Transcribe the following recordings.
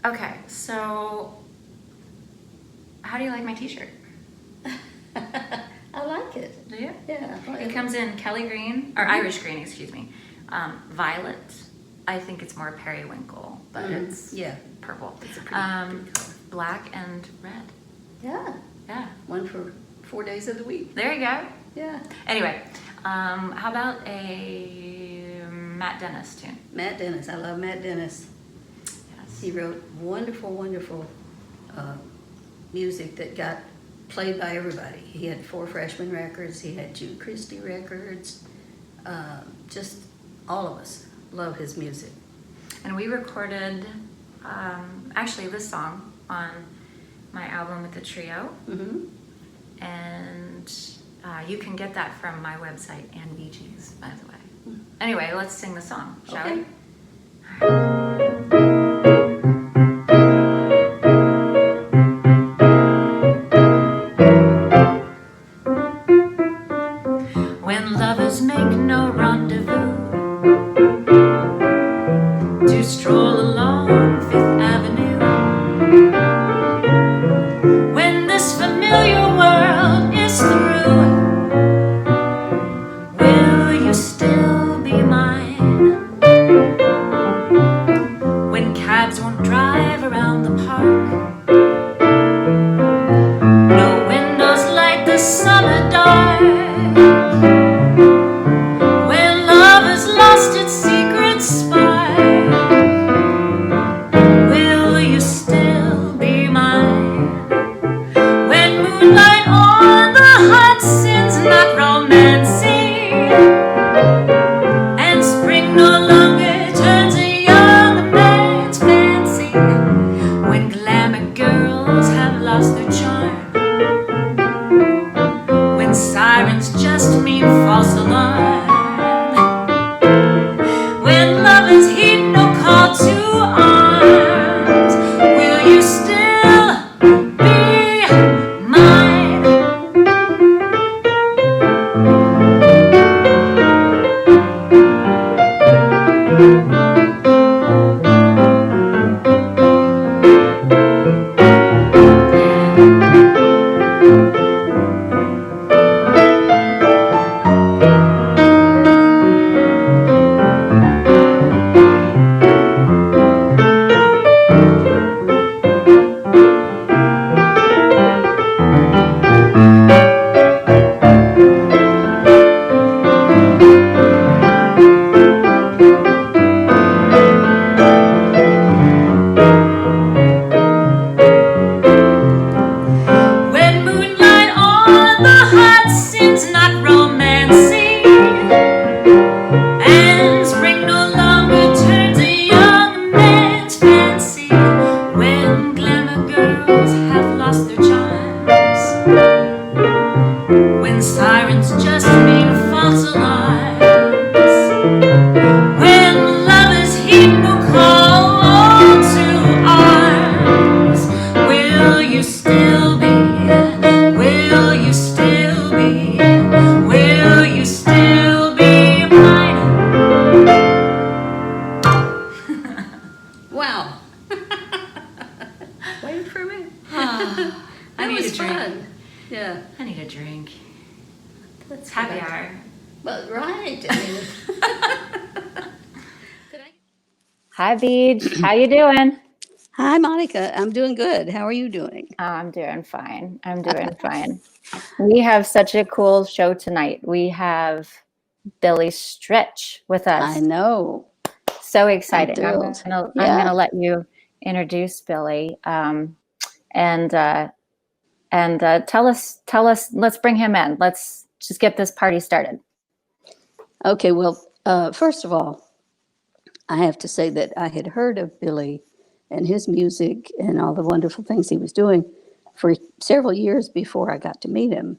Okay, so how do you like my t-shirt? I like it. Do you? Yeah. It comes in Kelly green, or Irish green, excuse me. Violet. I think it's more periwinkle, but it's purple. It's a pretty color. Black and red. Yeah. Yeah. One for 4 days of the week. There you go. Yeah. Anyway, how about a Matt Dennis tune? Matt Dennis. I love Matt Dennis. Yes. He wrote wonderful, wonderful music that got played by everybody. He had 4 Freshman records. He had Jude Christie records. Just all of us love his music. And we recorded actually this song on my album with the trio. Mm-hmm. And you can get that from my website and Beegie's, by the way. Anyway, let's sing the song, shall we? When lovers make no rendezvous to stroll along Fifth Avenue, when this familiar world is through, will you still be mine? When cabs won't drive around the park, no windows light the summer dark, when love has lost its secret spark, will you still be mine? When moonlight on the Hudson's not romancing, and spring no longer turns a young man's fancy, when glamour girls have lost their charm, when sirens just mean false alarm, when lovers heed no call to arms, will you still be mine? When moonlight on the Hudson's not romancing, and spring no longer turns a young man's fancy, when glamour girls have lost their charms, when sirens just mean false alarms, when lovers heed no call to arms, will you still be? Will you still be? Will you still be mine? Wow. Wait for me. I That need was a drink. fun. Yeah. I need a drink. That's It's happy good. hour. Well, right. I mean, Hi, Beej. How you doing? Hi, Monica. I'm doing good. How are you doing? Oh, I'm doing fine. I'm doing fine. We have such a cool show tonight. We have Billy Stritch with I us. know. So exciting. I'm thrilled. gonna Yeah. let you introduce Billy. And tell us. Let's bring him in. Let's just get this party started. Okay, well, first of all, I have to say that I had heard of Billy and his music and all the wonderful things he was doing for several years before I got to meet him.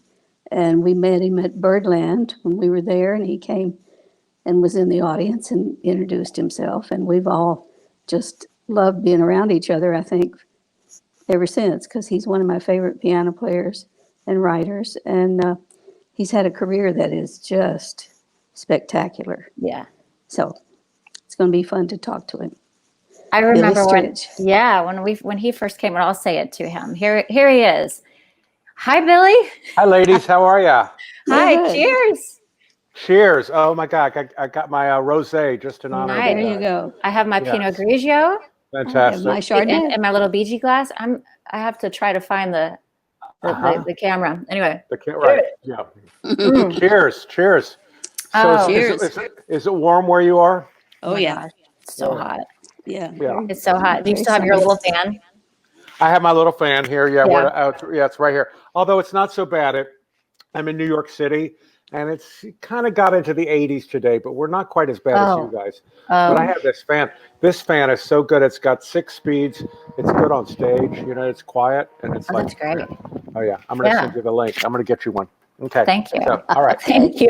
And we met him at Birdland when we were there, and he came and was in the audience and introduced himself. And we've all just loved being around each other, I think, ever since, because he's one of my favorite piano players and writers. And he's had a career that is just spectacular. Yeah. So it's going to be fun to talk to him. I remember when, Stritch. yeah, when he first came, and I'll say it to him. Here he is. Hi, Billy. Hi, ladies. How are ya? Hi. Good. Cheers. Cheers. Oh my God, I got my rosé just in honor Nice. of There you you guys. go. I have my Yes. Pinot Grigio I have Fantastic. my Chardonnay. and my little Beegie glass. I have to try to find the camera. Anyway. Right. Yeah. Mm. Cheers. Cheers. Oh. Cheers. Is it warm where you are? Oh, my yeah. gosh, it's so Oh, yeah. hot. Yeah. Yeah. It's so hot. Do you Very still have your sunny. little fan? I have my little fan here. Yeah. Yeah. It's right here. Although it's not so bad. I'm in New York City, and it's kind of got into the 80s today, but we're not quite as bad as you guys. But I have this fan. This fan is so good. It's got 6 speeds. It's good on stage. You know, it's quiet, and it's That's great. Oh yeah. I'm going to Yeah. send you the link. I'm going to get you one. Okay. Thank you. So, all right. Thank you.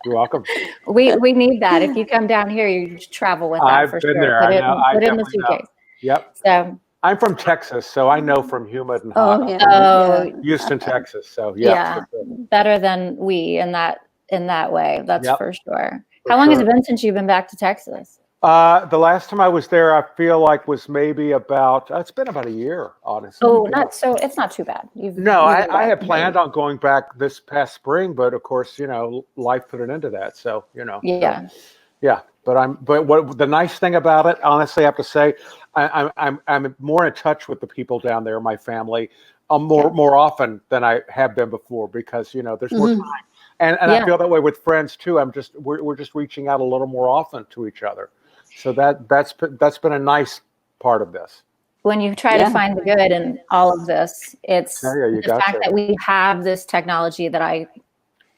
You're welcome. We need that. If you come down here, you travel with that I've for been sure. there. I know. I Put it in the definitely know. suitcase. Yep. So, I'm from Texas, so I know from humid and hot. Oh, yeah. oh, Yeah. Houston, Texas. So yeah, for sure. better than we in that way. That's Yep. for sure. For How long has sure. it been since you've been back to Texas? The last time I was there, I feel like was maybe it's been about a year, honestly. Oh, Yeah. it's not too bad. No, I had planned on going back this past spring, but of course, you know, life put an end to that. So, you know. Yeah. Yeah. But what the nice thing about it, honestly, I have to say, I'm more in touch with the people down there, my family, more often than I have been before, because, you know, there's more time. And I feel that way with friends too. We're just reaching out a little more often to each other. So that's been a nice part of this. When you try to find the good in all of this, it's the fact that we have this technology that I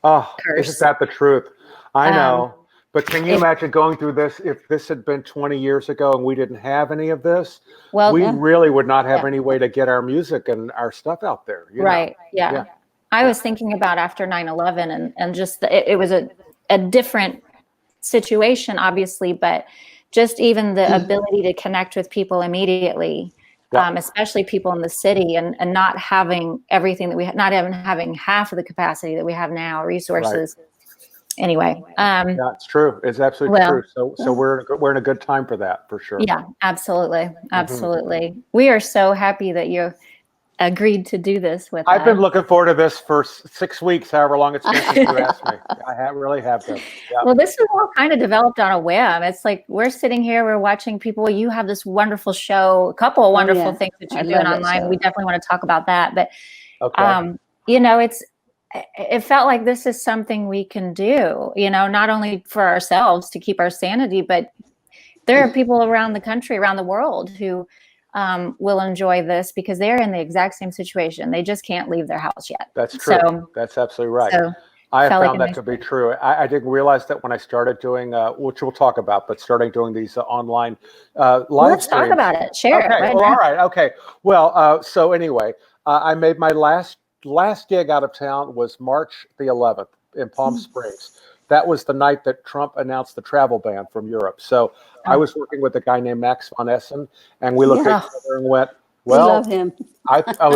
curse. Isn't that the truth? I know. But can you imagine going through this if this had been 20 years ago and we didn't have any of this? Well, we really would not have any way to get our music and our stuff out there. You know? Yeah. I was thinking about after 9/11 and just it was a different situation, obviously, but just even the ability to connect with people immediately, especially people in the city, and not having everything that we not even having half of the capacity that we have now, resources. Right. Anyway, yeah, it's true. It's absolutely true. So we're in a good time for that, for sure. Yeah, absolutely, absolutely. We are so happy that you agreed to do this with us. I've been looking forward to this for 6 weeks, however long it's been since you asked me. I really have been. Yeah. Well, this is all kind of developed on a whim. It's like we're sitting here, we're watching people. You have this wonderful show, a couple of wonderful things that you're doing online. We definitely want to talk about that. But, you know, it felt like this is something we can do, you know, not only for ourselves to keep our sanity, but there are people around the country, around the world who will enjoy this because they're in the exact same situation. They just can't leave their house yet. That's true. So, that's absolutely right. So I have found that to be true. I didn't realize that when I started doing, which we'll talk about, but starting doing these online live Let's streams. talk about it. Share it. Right all right. Okay. Well, so anyway, I made my last gig out of town was March the 11th in Palm Springs. That was the night that Trump announced the travel ban from Europe. So I was working with a guy named Max von Essen, and we looked at each other and went, well, we love him.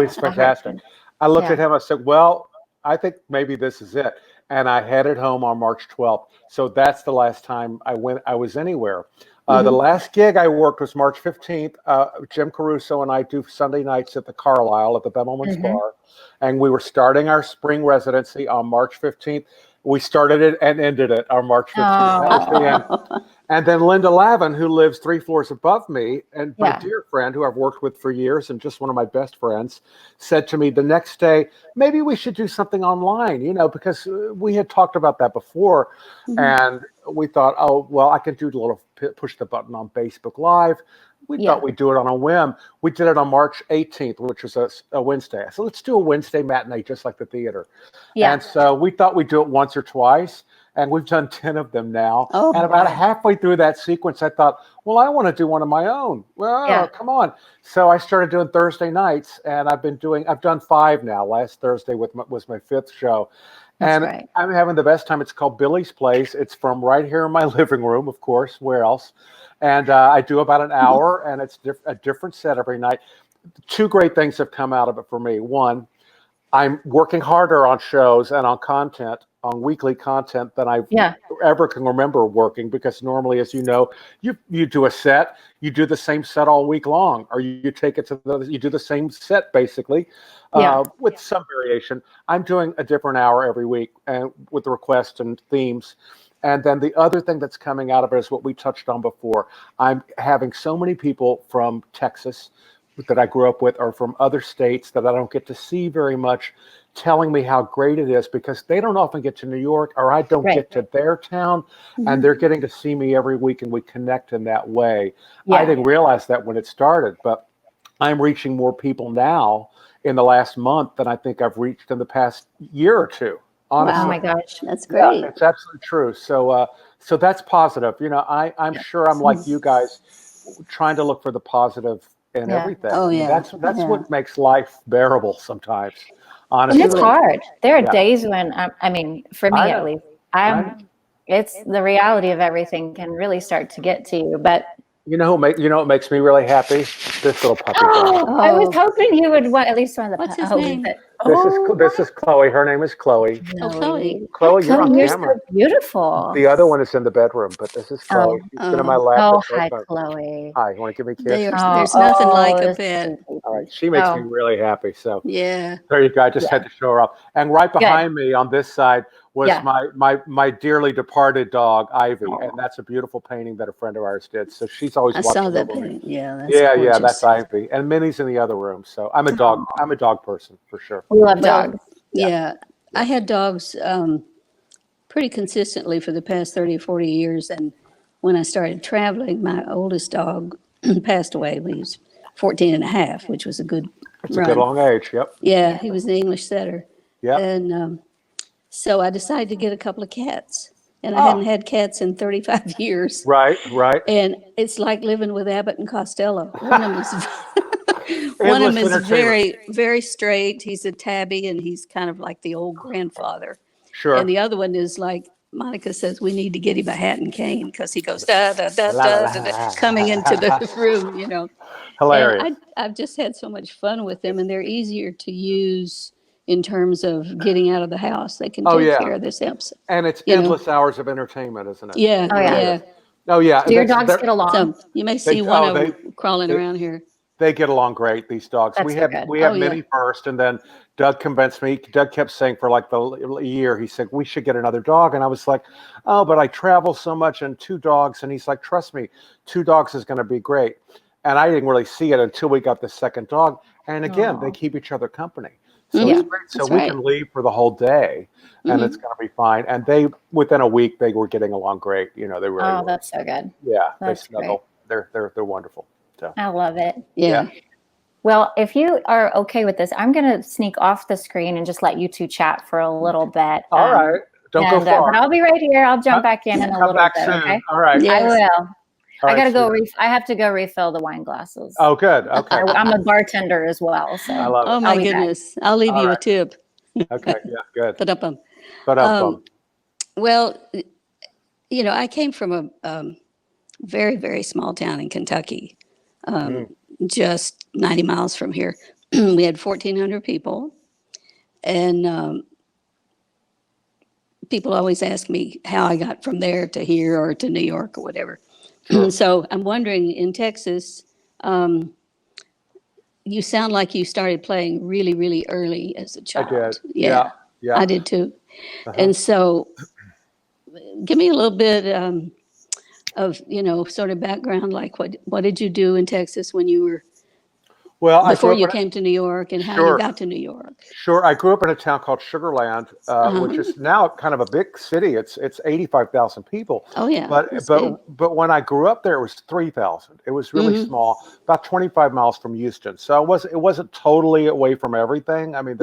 He's fantastic. I looked at him, I said, well, I think maybe this is it. And I headed home on March 12th. So that's the last time I was anywhere. The last gig I worked was March 15th. Jim Caruso and I do Sunday nights at the Carlyle at the Bemelman's Bar. And we were starting our spring residency on March 15th. We started it and ended it on March 15th. That was the end. And then Linda Lavin, who lives 3 floors above me, and my dear friend who I've worked with for years and just one of my best friends, said to me the next day, maybe we should do something online, you know, because we had talked about that before. And we thought, oh, well, I can do a little push the button on Facebook Live. We thought we'd do it on a whim. We did it on March 18th, which was a Wednesday. So let's do a Wednesday matinee, just like the theater. Yeah. And so we thought we'd do it once or twice. And we've done 10 of them now. Oh, and about halfway through that sequence, I thought, well, I want to do one of my own. Well, come on. So I started doing Thursday nights, and I've done 5 now. Last Thursday was my 5th show. And I'm having the best time. It's called Billy's Place. It's from right here in my living room, of course. Where else? And I do about an hour, and it's a different set every night. 2 great things have come out of it for me. One, I'm working harder on shows and on content on weekly content than I ever can remember working, because normally, as you know, you do a set, you do the same set all week long, or you take it to you do the same set basically, with some variation. I'm doing a different hour every week, and with the requests and themes. And then the other thing that's coming out of it is what we touched on before. I'm having so many people from Texas that I grew up with, or from other states that I don't get to see very much, telling me how great it is, because they don't often get to New York, or I don't get to their town, and they're getting to see me every week, and we connect in that way. I didn't realize that when it started, but I'm reaching more people now in the last month than I think I've reached in the past year or two. Honestly. Oh my gosh, that's great. Yeah, it's absolutely true. So, so that's positive. You know, I'm sure I'm like you guys, trying to look for the positive in everything. Oh yeah, that's what makes life bearable sometimes. Honestly, and it's hard. There are days when I mean, for me at least, it's the reality of everything can really start to get to you. But you know what makes me really happy? This little puppy dog. I was hoping you would want at least one of the. What's his name? This is Chloe. Her name is Chloe. Oh, Chloe. Chloe, you're on camera. So beautiful. The other one is in the bedroom, but this is Chloe. She's been in my lap. Oh, hi, Chloe. Hi, you want to give me a kiss? There's nothing like a pet. All right, she makes me really happy. So yeah, there you go. I just had to show her up. And right behind me on this side was my dearly departed dog, Ivy, and that's a beautiful painting that a friend of ours did. So she's always watching. I saw that painting. Yeah, that's that's Ivy, and Minnie's in the other room. So I'm a dog person for sure. We love dogs. Yeah, I had dogs pretty consistently for the past 30 or 40 years, and when I started traveling, my oldest dog passed away when he was 14 and a half, which was a good It's a good long age. Yep. Yeah, he was an English setter. Yeah. And so I decided to get a couple of cats, and I hadn't had cats in 35 years. Right. And it's like living with Abbott and Costello. One of them is very, very straight. He's a tabby, and he's kind of like the old grandfather. Sure. And the other one is like, Monica says, we need to get him a hat and cane, because he goes da da da da da coming into the room, you know. Hilarious. And I've just had so much fun with them, and they're easier to use in terms of getting out of the house. They can take care of this episode. And it's endless hours of entertainment, isn't it? Yeah. Oh yeah. Do your dogs get along? So you may see one of them crawling around here. They get along great, these dogs. That's we have Minnie first, and then Doug convinced me. Doug kept saying for like the year, he said, we should get another dog. And I was like, oh, but I travel so much, and 2 dogs. And he's like, trust me, 2 dogs is going to be great. And I didn't really see it until we got the second dog. And again, they keep each other company. So it's great. So we can leave for the whole day, and it's going to be fine. And they, within a week, they were getting along great. You know, they really were. That's so good. Yeah, that's they snuggle. They're wonderful. So. I love it. Yeah. Well, if you are okay with this, I'm going to sneak off the screen and just let you two chat for a little bit. All right. Don't go far. But I'll be right here. I'll jump back in a little bit. Soon. Okay. All right. Yes. I will. All I got to go. sweetie. I have to go refill the wine glasses. Oh, good. Okay. I'm a bartender as well. So I love it. Oh my goodness! I'll leave you a tip. Okay. Yeah. Good. But well, you know, I came from a very, very small town in Kentucky, just 90 miles from here. We had 1,400 people, and people always ask me how I got from there to here or to New York or whatever. Sure. So I'm wondering, in Texas, you sound like you started playing really, really early as a child. I did. Yeah. I did too. And so give me a little bit of, you know, sort of background, like what did you do in Texas when you were, before you came to New York, and how you got to New York? Sure. I grew up in a town called Sugar Land, which is now kind of a big city. It's 85,000 people. Oh yeah. But when I grew up there, it was 3,000. It was really small, about 25 miles from Houston. So it wasn't totally away from everything. I mean,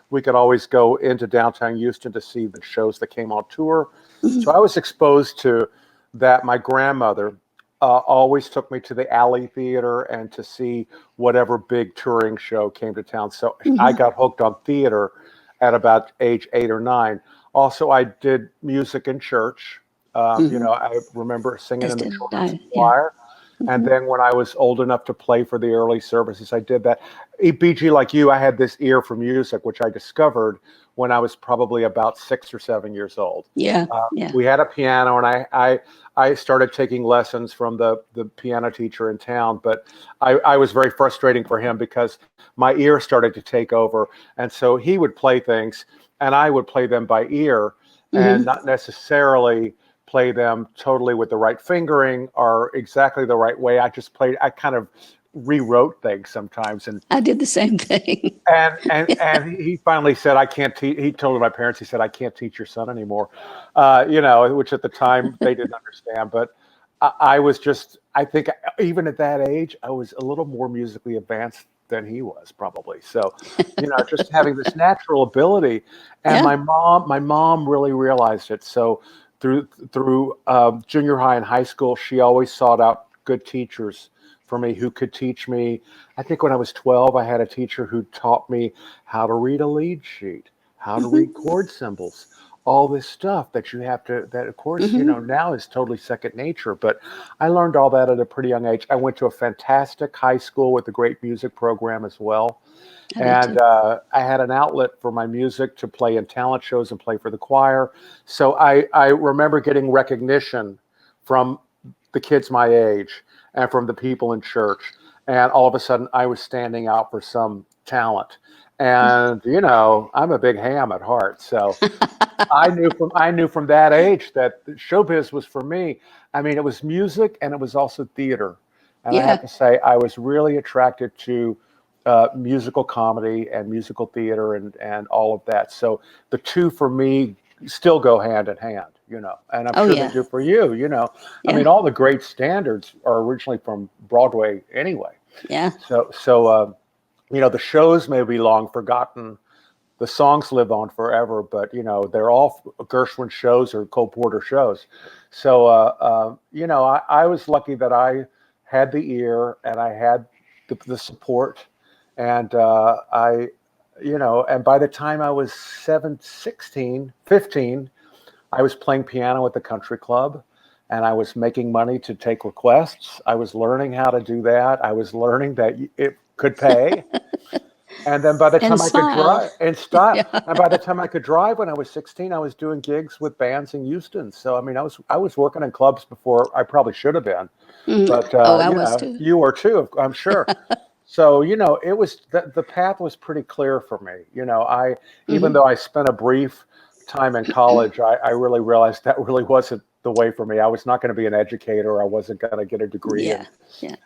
we could always go into downtown Houston to see the shows that came on tour. So I was exposed to that. My grandmother always took me to the Alley Theater and to see whatever big touring show came to town. So I got hooked on theater at about age 8 or 9. Also, I did music in church. You know, I remember singing in the children's choir. And then when I was old enough to play for the early services, I did that. BG, like you, I had this ear for music, which I discovered when I was probably about 6 or 7 years old. Yeah. We had a piano, and I started taking lessons from the piano teacher in town, but I was very frustrating for him because my ear started to take over. And so he would play things and I would play them by ear and not necessarily play them totally with the right fingering or exactly the right way. I kind of rewrote things sometimes. And I did the same thing. and he finally said, I can't teach. He told my parents, he said, I can't teach your son anymore. Which at the time they didn't understand. But I think even at that age, I was a little more musically advanced than he was probably. So, just having this natural ability. And my mom really realized it. So through junior high and high school, she always sought out good teachers for me who could teach me. I think when I was 12, I had a teacher who taught me how to read a lead sheet, how to read chord symbols, all this stuff that of course, now is totally second nature. But I learned all that at a pretty young age. I went to a fantastic high school with a great music program as well. And I had an outlet for my music to play in talent shows and play for the choir. So I remember getting recognition from the kids my age and from the people in church. And all of a sudden I was standing out for some talent. And, I'm a big ham at heart. So I knew from that age that showbiz was for me. I mean, it was music and it was also theater. And I have to say, I was really attracted to musical comedy and musical theater and all of that. So the two for me still go hand in hand, and I'm sure they do for you, I mean, all the great standards are originally from Broadway anyway. Yeah. So the shows may be long forgotten. The songs live on forever, but, they're all Gershwin shows or Cole Porter shows. So, I was lucky that I had the ear and I had the support. And and by the time I was 15, I was playing piano at the country club and I was making money to take requests. I was learning how to do that. I was learning that it could pay. And then by the time I could drive and stop, and by the time I could drive when I was 16, I was doing gigs with bands in Houston. So, I mean, I was working in clubs before I probably should have been. But I was too. You were too, I'm sure. So, it was the path was pretty clear for me. Even though I spent a brief time in college, I really realized that really wasn't the way for me. I was not going to be an educator. I wasn't going to get a degree in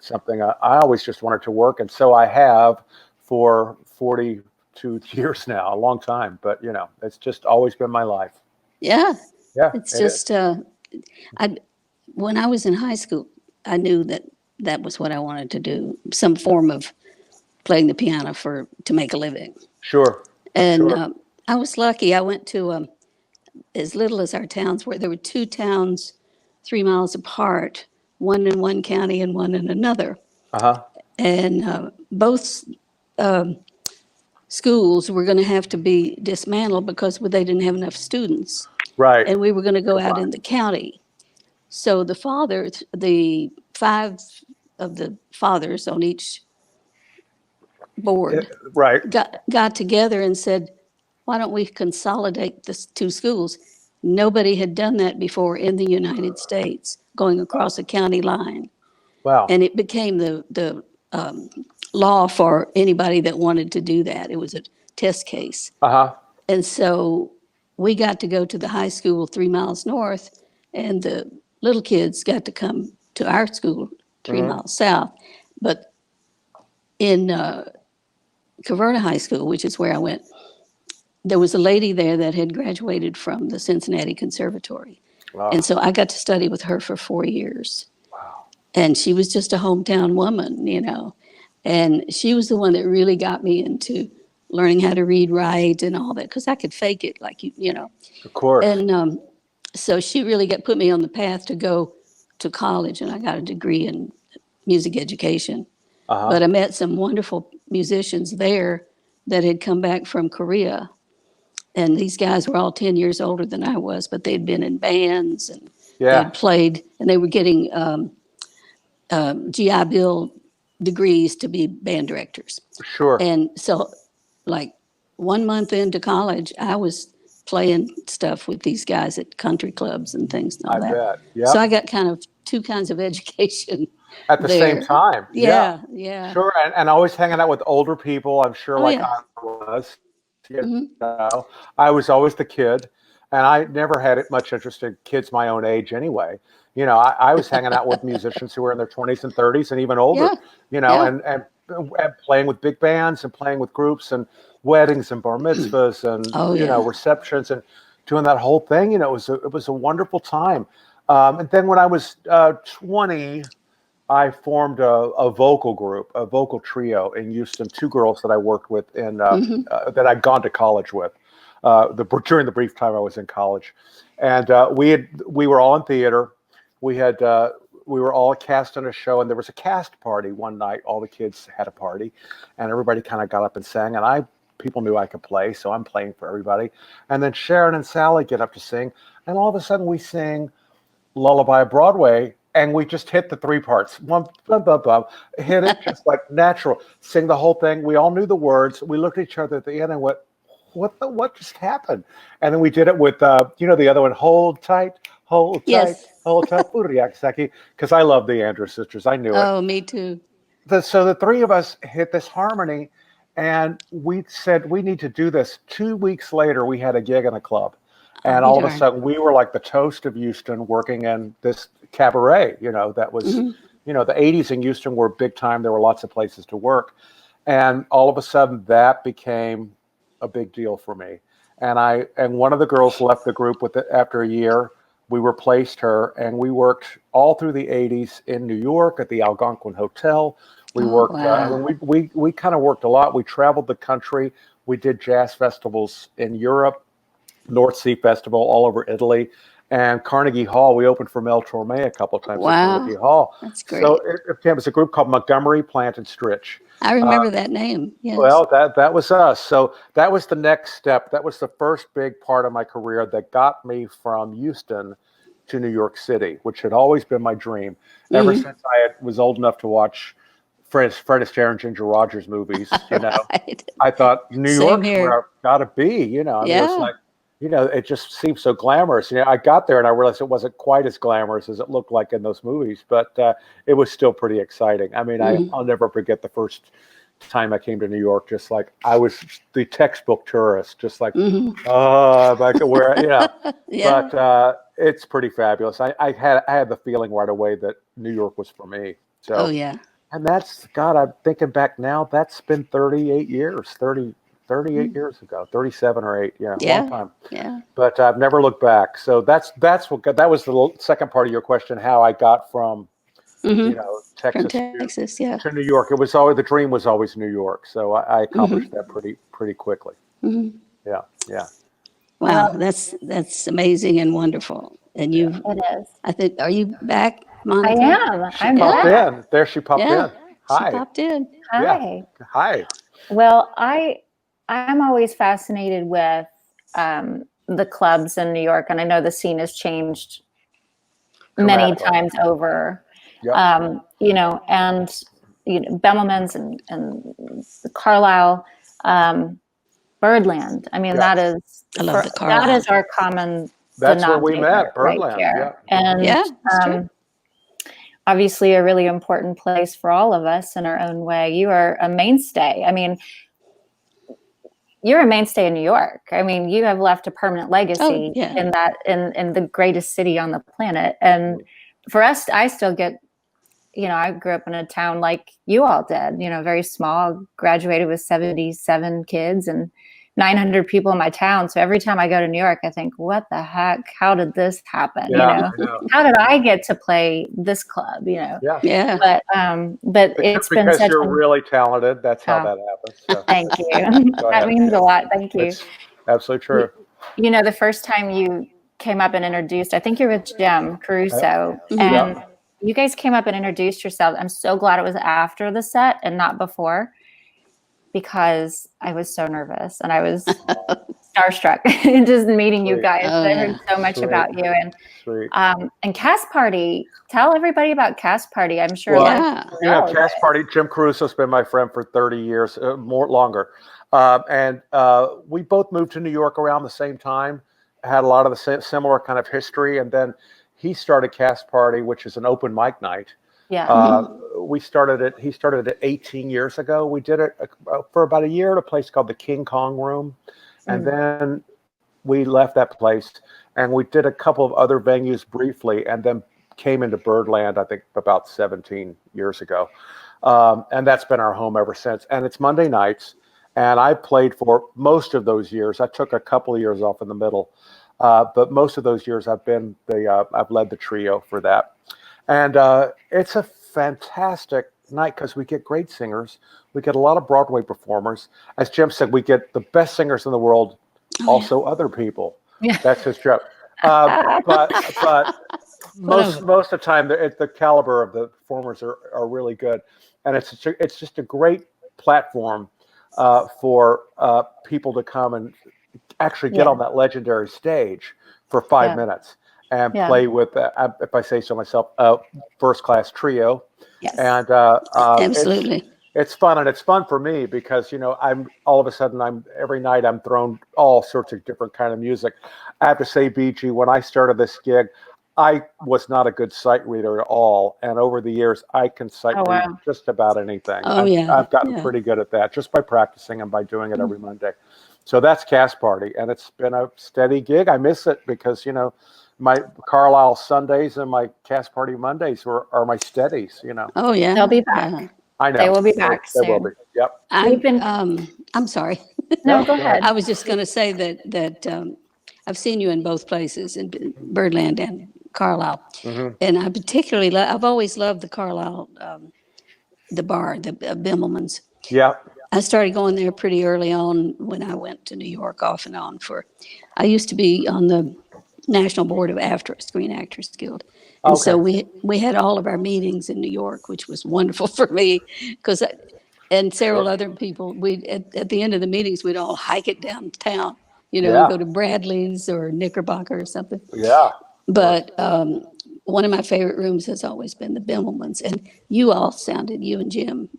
something. I always just wanted to work. And so I have for 42 years now, a long time. But, it's just always been my life. Yeah. Yeah. It's just, when I was in high school, I knew that was what I wanted to do, some form of playing the piano to make a living. Sure. And I was lucky. I went to, as little as our towns were, there were 2 towns 3 miles apart, one in one county and one in another. And both schools were going to have to be dismantled because they didn't have enough students. Right. And we were going to go out in the county. So the 5 of the fathers on each board got together and said, why don't we consolidate the 2 schools? Nobody had done that before in the United States, going across a county line. Wow. And it became the law for anybody that wanted to do that. It was a test case. And so we got to go to the high school 3 miles north, and the little kids got to come to our school 3 miles south. But in Caverna High School, which is where I went, there was a lady there that had graduated from the Cincinnati Conservatory. Wow. And so I got to study with her for 4 years. Wow. And she was just a hometown woman, And she was the one that really got me into learning how to read, write, and all that, because I could fake it, like Of course. And so she really put me on the path to go to college, and I got a degree in music education. But I met some wonderful musicians there that had come back from Korea. And these guys were all 10 years older than I was, but they'd been in bands and they'd played, and they were getting GI Bill degrees to be band directors. Sure. And so, like 1 month into college, I was playing stuff with these guys at country clubs and things and all that. Bet. Yep. So I got kind of two kinds of education at the there. same time. Yeah. Sure. And always hanging out with older people, I'm sure, I was. I was always the kid, and I never had much interest in kids my own age anyway. I was hanging out with musicians who were in their 20s and 30s and even older, and playing with big bands and playing with groups and weddings and bar mitzvahs and, receptions and doing that whole thing. It was a wonderful time. And then when I was 20, I formed a vocal group, a vocal trio in Houston, 2 girls that I worked with and that I'd gone to college with during the brief time I was in college. And we were all in theater. We were all cast in a show, and there was a cast party one night. All the kids had a party, and everybody kind of got up and sang. And people knew I could play, so I'm playing for everybody. And then Sharon and Sally get up to sing, and all of a sudden we sing Lullaby of Broadway, and we just hit the 3 parts. One, blah, blah, blah, hit it just like natural. Sing the whole thing. We all knew the words. We looked at each other at the end and went, what just happened? And then we did it with, the other one, Hold Tight, Hold Tight, Hold Tight, because I love the Andrews Sisters. I knew it. Oh, me too. So the 3 of us hit this harmony, and we said, we need to do this. 2 weeks later, we had a gig in a club. And all of a sudden, we were like the toast of Houston, working in this cabaret, that was, the 80s in Houston were big time. There were lots of places to work. And all of a sudden, that became a big deal for me. And one of the girls left the group after a year. We replaced her, and we worked all through the 80s in New York at the Algonquin Hotel. We worked, we kind of worked a lot. We traveled the country. We did jazz festivals in Europe, North Sea Festival all over Italy, and Carnegie Hall. We opened for Mel Tormé a couple of times at Carnegie Hall. That's great. So it was a group called Montgomery, Plant, and Stritch. I remember that name. Yes. Well, that was us. So that was the next step. That was the first big part of my career that got me from Houston to New York City, which had always been my dream. Ever since I was old enough to watch Fred Astaire and Ginger Rogers movies, right. I thought New York's where I've got to be. It's like, it just seems so glamorous. I got there and I realized it wasn't quite as glamorous as it looked like in those movies, but it was still pretty exciting. I mean, I'll never forget the first time I came to New York, just like I was the textbook tourist, just like, like where, but it's pretty fabulous. I had the feeling right away that New York was for me. So, and that's, God, I'm thinking back now, that's been 38 years, 38 years ago, 37 or 8, long time. Yeah. But I've never looked back. So that was the second part of your question, how I got from, Texas to New York. It was always, the dream was always New York. So I accomplished that pretty quickly. Yeah. Wow, that's amazing and wonderful. And it is. I think, are you back, Monica? I am. She popped in. There she popped in. Hi. She popped in. Hi. Yeah. Hi. Well, I'm always fascinated with the clubs in New York, and I know the scene has changed many times over. Yep. And Bemelman's and Carlyle, Birdland. I mean, that is that is our common. That's where we met, Birdland. Right, and obviously a really important place for all of us in our own way. You are a mainstay. I mean, you're a mainstay in New York. I mean, you have left a permanent legacy in the greatest city on the planet. And for us, I still get, I grew up in a town like you all did, very small, graduated with 77 kids and 900 people in my town. So every time I go to New York, I think, what the heck? How did this happen? How did I get to play this club? Yeah. But it's been because such you're really talented. That's how that happens. So. Thank you. That means a lot. Thank you. It's absolutely true. The first time you came up and introduced, I think you're with Jim Caruso, and you guys came up and introduced yourselves. I'm so glad it was after the set and not before, because I was so nervous and I was starstruck just meeting you guys. I heard so much about you. And Cast Party. Tell everybody about Cast Party. I'm sure. Cast Party. Jim Caruso's been my friend for 30 years, longer. And we both moved to New York around the same time, had a lot of the similar kind of history. And then he started Cast Party, which is an open mic night. Yeah. He started it 18 years ago. We did it for about a year at a place called the King Kong Room. And then we left that place and we did a couple of other venues briefly and then came into Birdland, I think about 17 years ago. And that's been our home ever since. And it's Monday nights. And I played for most of those years. I took a couple of years off in the middle. But most of those years I've led the trio for that. And it's a fantastic night because we get great singers. We get a lot of Broadway performers. As Jim said, we get the best singers in the world, also other people. Yeah. That's his joke. But most of the time, the caliber of the performers are really good. And it's just a great platform for people to come and actually get on that legendary stage for 5 minutes. And play with, if I say so myself, first-class trio. Yes. And absolutely, it's fun, and it's fun for me because I'm all of a sudden every night I'm thrown all sorts of different kind of music. I have to say, Beegie, when I started this gig, I was not a good sight reader at all, and over the years I can sight read just about anything. I've gotten pretty good at that just by practicing and by doing it every Monday. So that's Cast Party, and it's been a steady gig. I miss it because my Carlyle Sundays and my Cast Party Mondays are my steadies, Oh yeah, they'll be back. I know they will be back soon. They will be. Yep. I'm sorry. No, go ahead. I was just going to say that I've seen you in both places, in Birdland and Carlyle, and I particularly I've always loved the Carlyle, the bar, the Bimmelmann's. Yeah. I started going there pretty early on when I went to New York off and on I used to be on the National Board of AFTRA, Screen Actors Guild. And so we had all of our meetings in New York, which was wonderful for me because and several other people, at the end of the meetings, we'd all hike it downtown, go to Bradley's or Knickerbocker or something. Yeah. But one of my favorite rooms has always been the Bimmelmann's. And you and Jim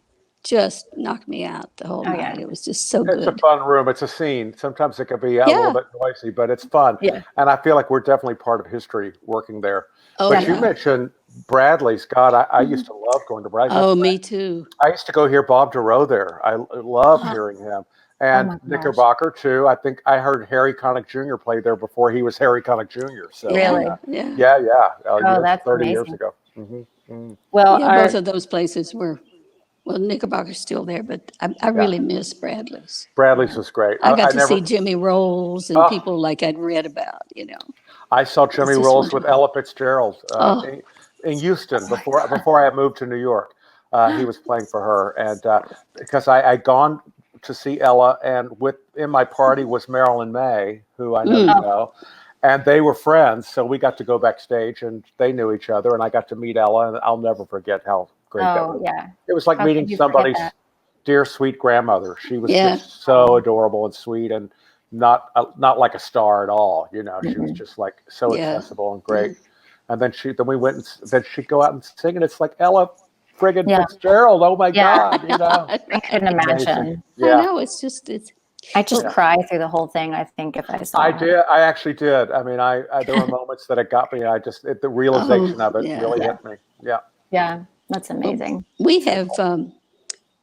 just knocked me out the whole night. Yeah. It was just so good. It's a fun room. It's a scene. Sometimes it can be a little bit noisy, but it's fun. Yeah. And I feel like we're definitely part of history working there. But you mentioned Bradley's. God, I used to love going to Bradley's. Oh, me too. I used to go hear Bob Dorough there. I love hearing him. And Knickerbocker too. I think I heard Harry Connick Jr. play there before he was Harry Connick Jr. So really, yeah. That's 30 amazing. years ago. Well, both of those places were. Well, Knickerbocker's still there, but I really miss Bradley's. Bradley's was great. I got to see Jimmy Rolls and people like I'd read about, I saw Jimmy Rolls with Ella Fitzgerald in Houston before I had moved to New York. He was playing for her, and because I'd gone to see Ella, and in my party was Marilyn May, who I know you know, and they were friends, so we got to go backstage, and they knew each other, and I got to meet Ella, and I'll never forget how great that was. Yeah. It was like meeting somebody's dear sweet grandmother. She was just so adorable and sweet and not like a star at all. She was just like so accessible and great. And then we went and then she'd go out and sing, and it's like Ella friggin' Fitzgerald. Oh my God. I couldn't imagine. I know, I just cry through the whole thing. I think if I saw I actually did. I mean, there were moments that it got me. The realization of it really hit me. Yeah. Yeah. That's amazing. We have a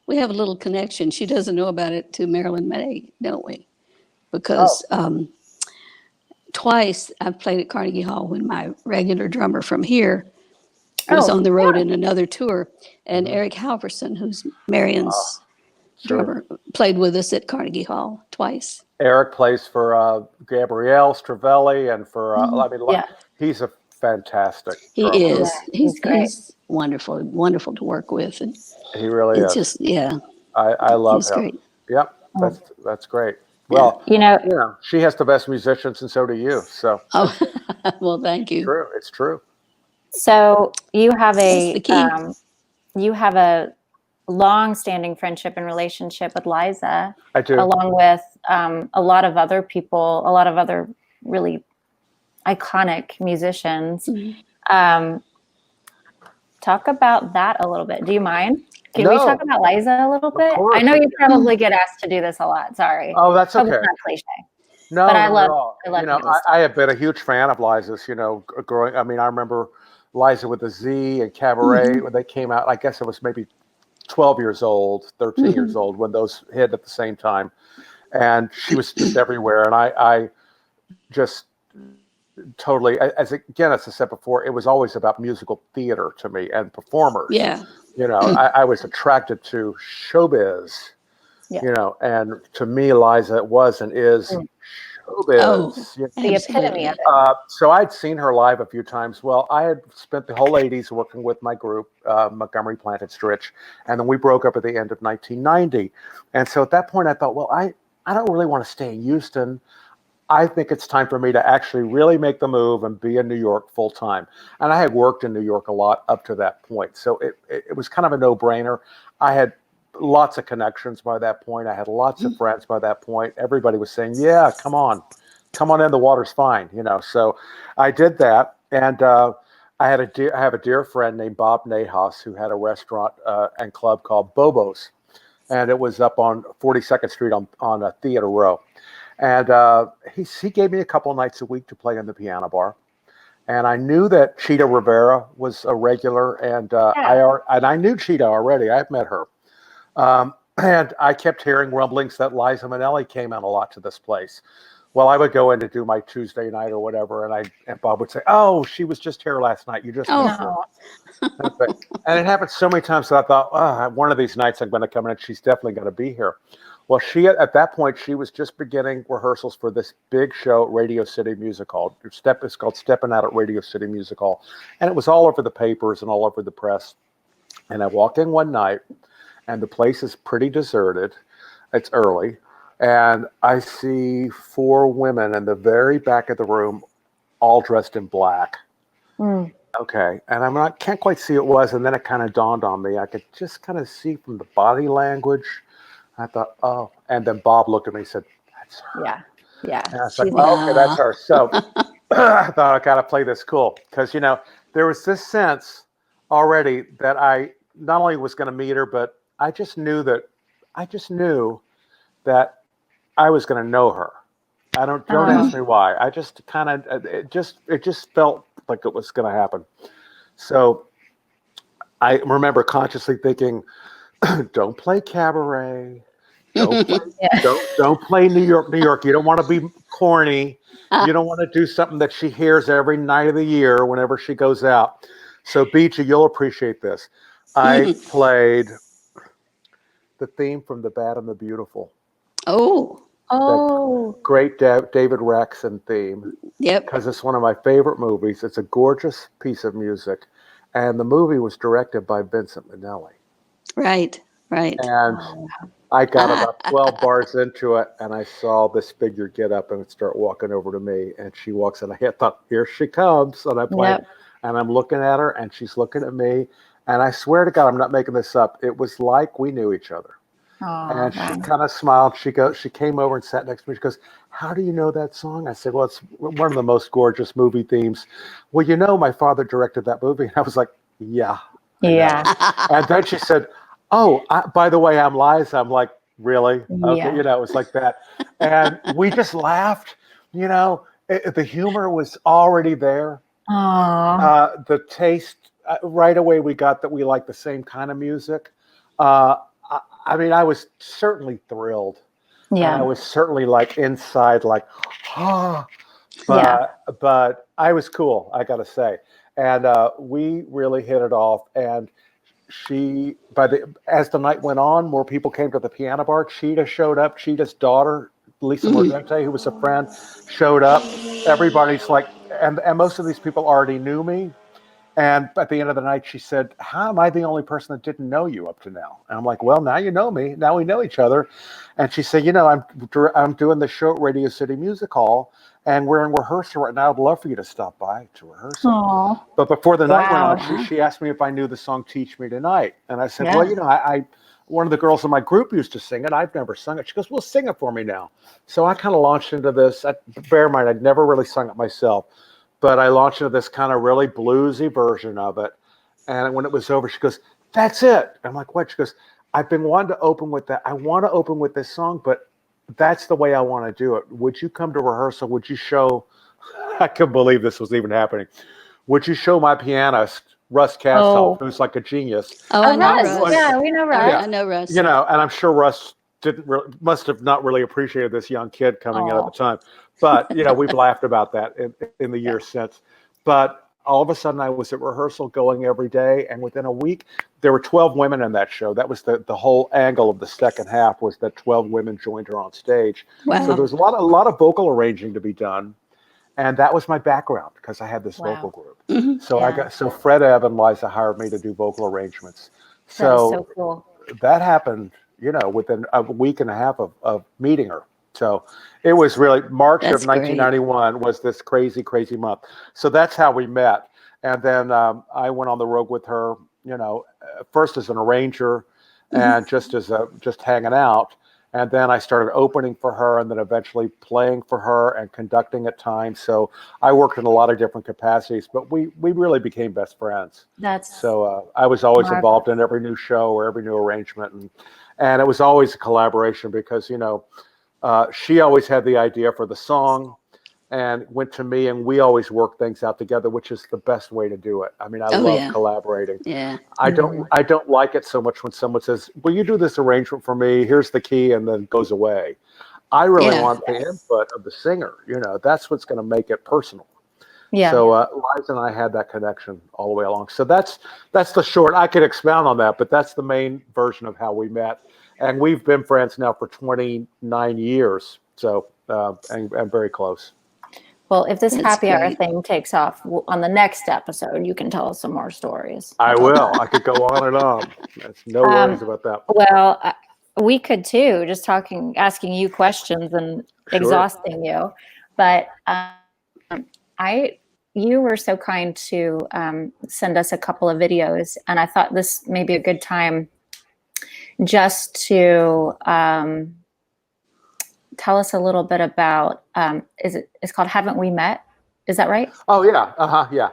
little connection. She doesn't know about it to Marilyn May, don't we? Because twice I've played at Carnegie Hall when my regular drummer from here was on the road in another tour, and Eric Halverson, who's Marion's drummer, played with us at Carnegie Hall twice. Eric plays for Gabrielle Stravelli and for he's a fantastic drummer. He is. He's great. He's wonderful to work with, and he really is. Just I love him. Great. Yep, that's great. Well, she has the best musicians, and so do you. So well, thank you. It's true. So you have a long-standing friendship and relationship with Liza. I do. Along with a lot of other people, a lot of other really iconic musicians. Talk about that a little bit. Do you mind? Can we talk about Liza a little bit? I know you probably get asked to do this a lot. Sorry. Oh, that's okay. It's not cliche. No, but I love I have been a huge fan of Liza's, growing. I mean, I remember Liza with a Z and Cabaret when they came out. I guess it was maybe 12 years old, 13 years old when those hit at the same time. And she was just everywhere. And I just totally, as I said before, it was always about musical theater to me and performers. Yeah. I was attracted to showbiz, and to me, Liza was and is showbiz. The epitome of it. So I'd seen her live a few times. Well, I had spent the whole 80s working with my group, Montgomery planted Stritch, and then we broke up at the end of 1990. And so at that point, I thought, well, I don't really want to stay in Houston. I think it's time for me to actually really make the move and be in New York full time. And I had worked in New York a lot up to that point. So it was kind of a no-brainer. I had lots of connections by that point. I had lots of friends by that point. Everybody was saying, yeah, come on in, the water's fine, So I did that. And I have a dear friend named Bob Nahas who had a restaurant and club called Bobo's. And it was up on 42nd Street on a Theater Row. And he gave me a couple of nights a week to play in the piano bar. And I knew that Cheetah Rivera was a regular, and I knew Cheetah already. I've met her. And I kept hearing rumblings that Liza Minnelli came out a lot to this place. Well, I would go in to do my Tuesday night or whatever, and Bob would say, "Oh, she was just here last night. You just missed her." And it happened so many times that I thought, one of these nights I'm going to come in and she's definitely going to be here. Well, at that point, she was just beginning rehearsals for this big show, Radio City Music Hall. It's called Stepping Out at Radio City Music Hall. And it was all over the papers and all over the press. And I walked in one night, and the place is pretty deserted. It's early. And I see 4 women in the very back of the room, all dressed in black. Okay. And can't quite see what it was. And then it kind of dawned on me. I could just kind of see from the body language. I thought, oh. And then Bob looked at me and said, that's her. Yeah. And I was like, okay, that's her. So I thought I got to play this cool. Because, there was this sense already that I not only was going to meet her, but I just knew that I was going to know her. Don't ask me why. I just kind of, it just felt like it was going to happen. So I remember consciously thinking, don't play Cabaret. Don't play New York. You don't want to be corny. You don't want to do something that she hears every night of the year whenever she goes out. So Beegie, you'll appreciate this. I played the theme from The Bad and the Beautiful. Oh, great David Raxon theme. Yep. Because it's one of my favorite movies. It's a gorgeous piece of music, and the movie was directed by Vincent Minnelli. Right. And I got about 12 bars into it, and I saw this figure get up and start walking over to me, and she walks in. I thought, here she comes, and I play, and I'm looking at her, and she's looking at me, and I swear to God, I'm not making this up. It was like we knew each other. And she kind of smiled. She came over and sat next to me. She goes, how do you know that song? I said, well, it's one of the most gorgeous movie themes. Well, my father directed that movie. And I was like, yeah. And then she said, oh, by the way, I'm Liza. I'm like, really? Okay, it was like that. And we just laughed. The humor was already there. The taste, right away we got that we liked the same kind of music. I was certainly thrilled. Yeah. I was certainly inside, but I was cool, I got to say. And we really hit it off. And as the night went on, more people came to the piano bar. Cheetah showed up. Cheetah's daughter, Lisa Minnelli, who was a friend, showed up. Everybody's and most of these people already knew me. And at the end of the night, she said, how am I the only person that didn't know you up to now? And I'm like, well, now you know me. Now we know each other. And she said, I'm doing the show at Radio City Music Hall, and we're in rehearsal right now. I'd love for you to stop by to rehearsal. Aww. But before the night went on, she asked me if I knew the song Teach Me Tonight. And I said, well, I one of the girls in my group used to sing it. I've never sung it. She goes, well, sing it for me now. So I kind of launched into this. Bear in mind, I'd never really sung it myself. But I launched into this kind of really bluesy version of it. And when it was over, she goes, that's it. I'm like, what? She goes, I've been wanting to open with that. I want to open with this song, but that's the way I want to do it. Would you come to rehearsal? Would you show, I couldn't believe this was even happening. Would you show my pianist, Russ Castle, who's like a genius? Oh, I know Russ. Yeah, we know Russ. I know Russ. And I'm sure Russ must have not really appreciated this young kid coming in at the time. But, we've laughed about that in the years since. But all of a sudden I was at rehearsal going every day. And within a week, there were 12 women in that show. That was the whole angle of the second half, was that 12 women joined her on stage. Wow. So there was a lot of vocal arranging to be done. And that was my background because I had this vocal group. Mm-hmm. So Fred, Ev, and Liza hired me to do vocal arrangements. So cool. That happened, within a week and a half of meeting her. So it was really March of 1991 was this crazy, crazy month. So that's how we met. And then I went on the road with her, first as an arranger and just hanging out. And then I started opening for her and then eventually playing for her and conducting at times. So I worked in a lot of different capacities, but we really became best friends. So I was always involved in every new show or every new arrangement. And it was always a collaboration because, she always had the idea for the song and went to me, and we always worked things out together, which is the best way to do it. I mean, I love collaborating. Yeah. I don't like it so much when someone says, will you do this arrangement for me? Here's the key, and then goes away. I really want the input of the singer. That's what's going to make it personal. Yeah. So Liza and I had that connection all the way along. So that's the short. I could expound on that, but that's the main version of how we met. And we've been friends now for 29 years. So, and very close. Well, if this happy hour thing takes off on the next episode, you can tell us some more stories. I will. I could go on and on. There's no worries about that. Well, we could too, just asking you questions and exhausting you. But you were so kind to send us a couple of videos, and I thought this may be a good time just to tell us a little bit about, it's called Haven't We Met? Is that right? Oh yeah. Yeah.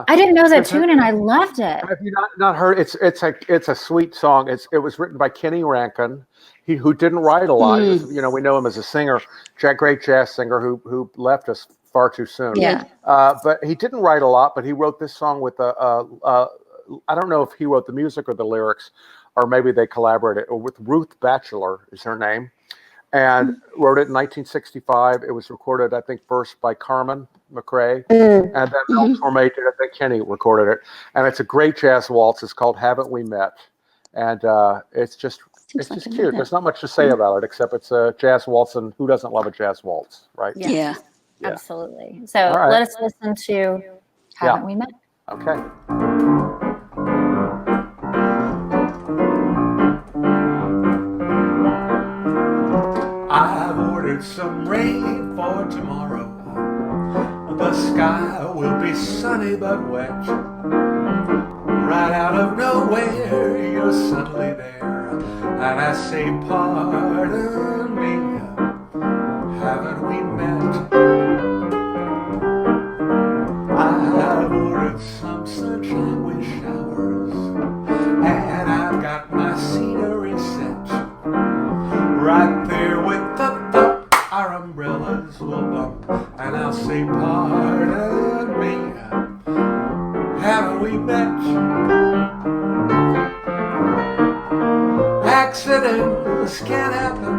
I didn't know that tune and I loved it. Have you not heard? It's a sweet song. It was written by Kenny Rankin, who didn't write a lot. We know him as a singer, great jazz singer who left us far too soon. Yeah. But he didn't write a lot, but he wrote this song with I don't know if he wrote the music or the lyrics, or maybe they collaborated with Ruth Batchelor is her name, and wrote it in 1965. It was recorded, I think, first by Carmen McRae, and then Mel Tormé did it. I think Kenny recorded it, and it's a great jazz waltz. It's called "Haven't We Met," and it's just cute. There's not much to say about it except it's a jazz waltz, and who doesn't love a jazz waltz, right? Yeah. Absolutely. So let us listen to "Haven't We Met." Okay. I've ordered some rain for tomorrow. The sky will be sunny but wet. Right out of nowhere, you're suddenly there. And I say, pardon me, haven't we met? I've ordered some sunshine with showers, and I've got my scenery set. Right there with the thump, our umbrellas will bump, and I'll say, pardon me, haven't we met? Accidents can happen,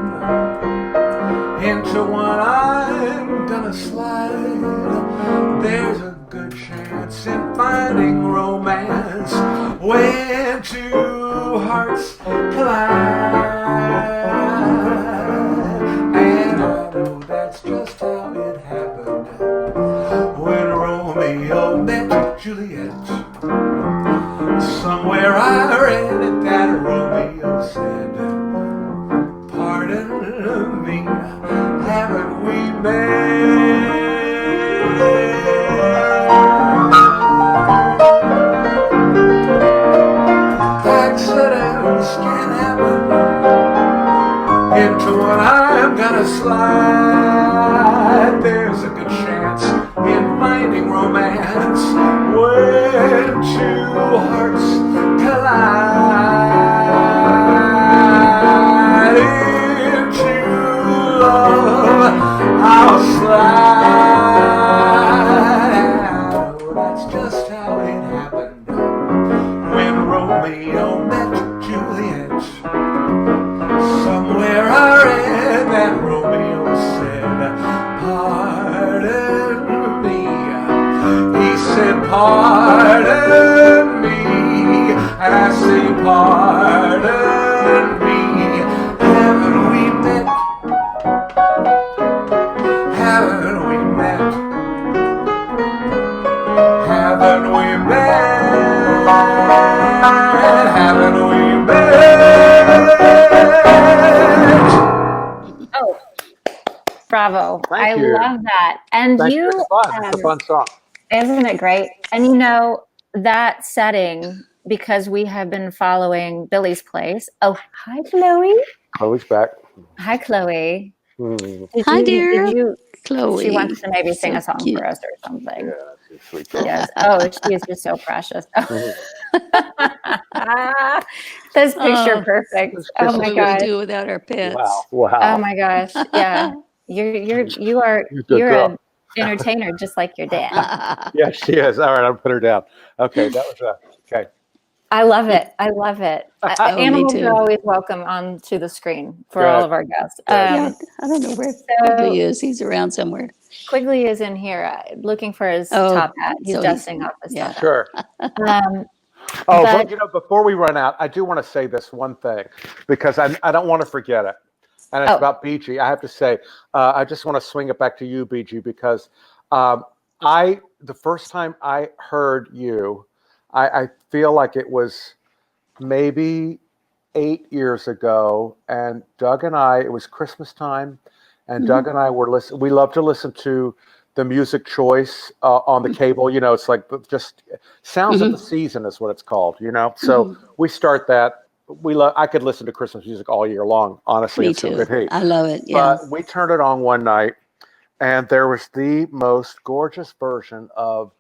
into one I'm gonna slide. There's a good chance in finding romance when two hearts collide. And I know that's just how it happened when Romeo met Juliet. met. Accidents can happen into what I'm gonna slide. There's a good chance in finding romance when two hearts collide. Into love I'll slide. That's just how it happened when Romeo met Juliet. Somewhere I read that Romeo said, pardon me. He said, pardon me. And I say, pardon me. Haven't we met? Haven't we met? Haven't we met? Haven't we met? Oh, bravo. Thank I you. love that. And Thank you, you. It's fun. It's a fun song. isn't it great? And you know, that setting, because we have been following Billy's place. Oh, hi, Chloe. Chloe's back. Hi, Chloe. Hi, dear. Did you, Chloe. she wants to maybe sing So a song cute. for us or something. Yeah, she's sweet girl. Yes. Oh, she is just so precious. This picture perfect. Oh What my would we gosh. do without our pets? Wow. Oh my gosh. Yeah. You're You're a good you're girl. an entertainer just like your dad. Yeah, she is. All right, I'll put her down. Okay, that was okay. I love it. I love it. me Animals too. are always welcome onto the screen for Good. all of our guests. Yeah, I don't know where Quigley is. He's around somewhere. Quigley is in here looking for his Oh, top hat. He's so dusting off his yeah. top Sure. hat. Oh, But- but you know, before we run out, I do want to say this one thing because I don't want to forget it, and it's about Beegie. I have to say, I just want to swing it back to you, Beegie, because the first time I heard you, I feel like it was maybe 8 years ago, and Doug and I, it was Christmas time, and Doug and I were listening. We love to listen to the music choice on the cable. You know, it's like just sounds of the season is what it's called. You know, so we start that. I could listen to Christmas music all year long. Honestly, Me it's so too. good heat. I love it. Yeah. But we turned it on one night, and there was the most gorgeous version of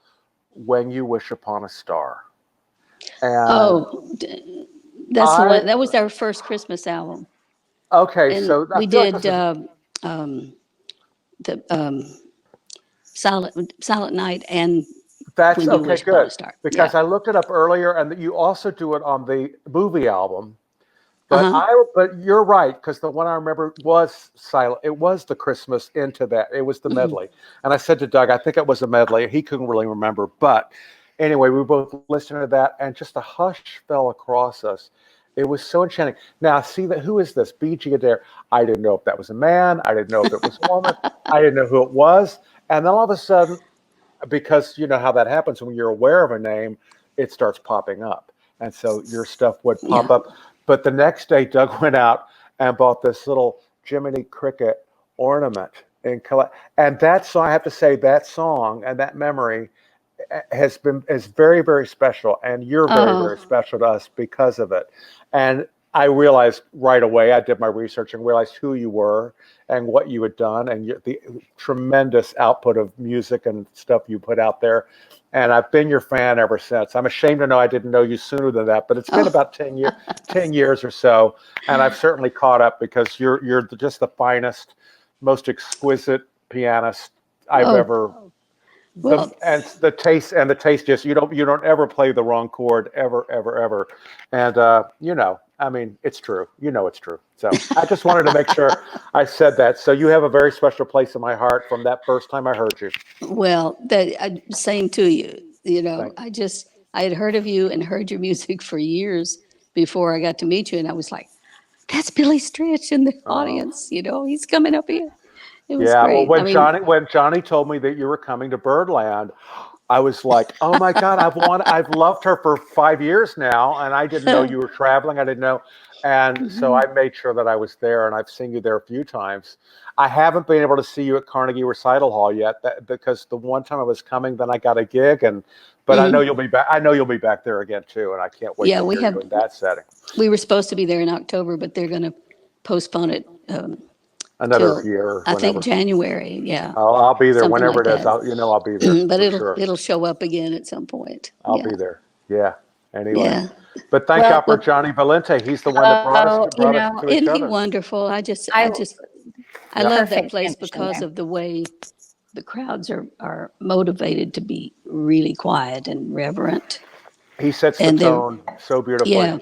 "When You Wish Upon a Star." And That's the one. That was our first Christmas album. okay, And so I we feel like did this the Silent Night and that's When You okay, Wish Upon good. a Star. Because Yeah. I looked it up earlier, and that you also do it on the movie album. But you're right, because the one I remember was silent. It was the Christmas into that. It was the medley. And I said to Doug, I think it was a medley. He couldn't really remember. But anyway, we both listened to that, and just a hush fell across us. It was so enchanting. Now, see that who is this? Beegie Adair. I didn't know if that was a man. I didn't know if it was a woman. I didn't know who it was. And then all of a sudden, because you know how that happens when you're aware of a name, it starts popping up. And so your stuff would pop up. But the next day, Doug went out and bought this little Jiminy Cricket ornament. And that song, I have to say, that song and that memory is very, very special. And you're very, very special to us because of it. And I realized right away, I did my research and realized who you were and what you had done and the tremendous output of music and stuff you put out there. And I've been your fan ever since. I'm ashamed to know I didn't know you sooner than that, but it's been about 10 years or so. And I've certainly caught up because you're just the finest, most exquisite pianist I've ever. Well, And the taste just you don't ever play the wrong chord ever. And you know, I mean, it's true. You know, it's true. So I just wanted to make sure I said that. So you have a very special place in my heart from that first time I heard you. well, same to you. You know, Thanks. I had heard of you and heard your music for years before I got to meet you, and I was like, "That's Billy Stritch in the audience." You know, he's coming up here. It was great. Well, when Johnny told me that you were coming to Birdland, I was like, oh my God, I've loved her for 5 years now, and I didn't know you were traveling. I didn't know. And so I made sure that I was there, and I've seen you there a few times. I haven't been able to see you at Carnegie Recital Hall yet, because the one time I was coming, then I got a gig, but I know you'll be back. I know you'll be back there again too, and I can't wait to hear you in that setting. We were supposed to be there in October, but they're going to postpone it. Another year. I think January. Yeah. I'll be there Something whenever like it is. that. I'll be there. But it'll show up again at some point. I'll be there. Yeah. Anyway. Yeah. But thank God for Johnny Valente. He's the one that brought us to each other. Isn't he wonderful? I love that place because of the way the crowds are motivated to be really quiet and reverent. He sets the tone so beautifully. Yeah.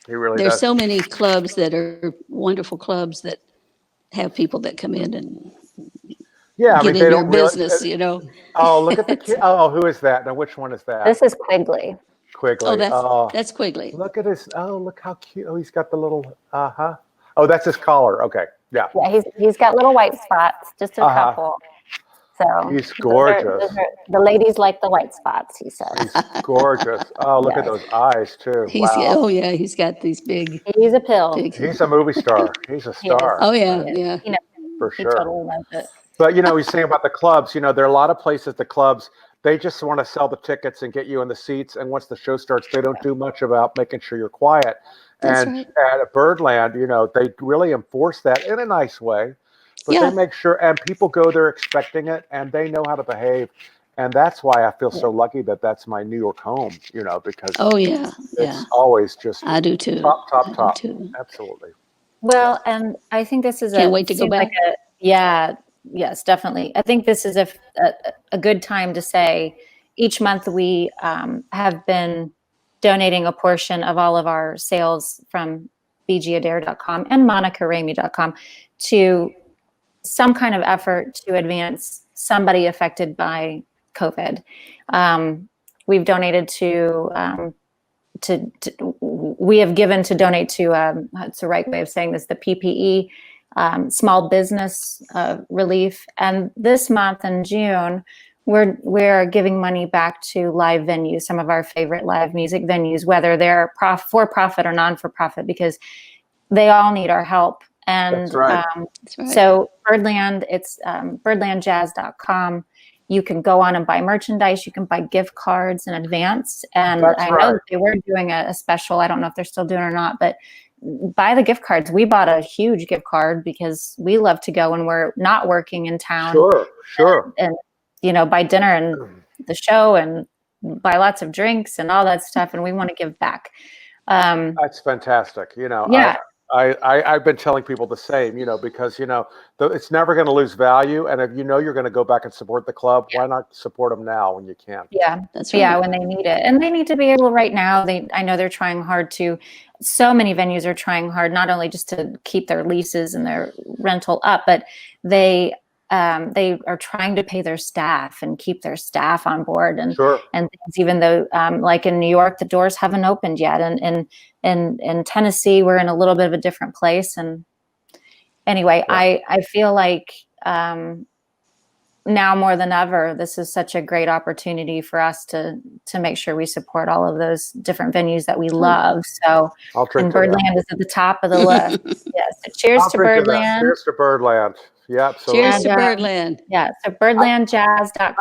He really There's does. so many clubs that are wonderful clubs that have people that come in and get in your business, you know. Oh, look at the kid. Oh, who is that? Now, which one is that? This is Quigley. Quigley. That's Quigley. Look at his. Oh, look how cute. Oh, he's got the little. Oh, that's his collar. Okay. Yeah. Yeah, he's got little white spots, just a couple. So he's gorgeous. The ladies like the white spots, he says. He's gorgeous. Oh, look at those eyes too. Oh yeah, he's got these big. He's a pill. He's a movie star. He's a star. Oh yeah, yeah. You know, for sure. He totally knows it. But he's saying about the clubs. There are a lot of places, the clubs, they just want to sell the tickets and get you in the seats. And once the show starts, they don't do much about making sure you're quiet. That's and right. at Birdland, they really enforce that in a nice way. But they make sure, and people go there expecting it, and they know how to behave. And that's why I feel so lucky that that's my New York home, because it's always just I do too. Top. Absolutely. Well, and I think this is Can't wait to go back. Yes, definitely. I think this is a good time to say each month we have been donating a portion of all of our sales from BeegieAdair.com and MonicaRamey.com to some kind of effort to advance somebody affected by COVID. We've donated we have given to donate to, it's the right way of saying this, the PPE, small business relief. And this month in June, we're giving money back to live venues, some of our favorite live music venues, whether they're for-profit or non-for-profit, because they all need our help. And That's right. So Birdland, it's birdlandjazz.com. You can go on and buy merchandise. You can buy gift cards in advance. And I know they were doing a special. I don't know if they're still doing it or not, but buy the gift cards. We bought a huge gift card because we love to go when we're not working in town. Sure. And buy dinner and the show and buy lots of drinks and all that stuff. And we want to give back. That's fantastic. I've been telling people the same, because, it's never going to lose value. And if you're going to go back and support the club, why not support them now when you can? Yeah, that's right. Yeah, when they need it. And they need to be able right now. I know they're trying hard so many venues are trying hard, not only just to keep their leases and their rental up, but they are trying to pay their staff and keep their staff on board and things, even though like in New York, the doors haven't opened yet. And in Tennessee, we're in a little bit of a different place. And anyway, I feel like now more than ever, this is such a great opportunity for us to make sure we support all of those different venues that we love. So Birdland is at the top of the list. Yes. So cheers to Birdland. Cheers to Birdland. Yeah, absolutely. Cheers to Birdland. Yeah, so birdlandjazz.com.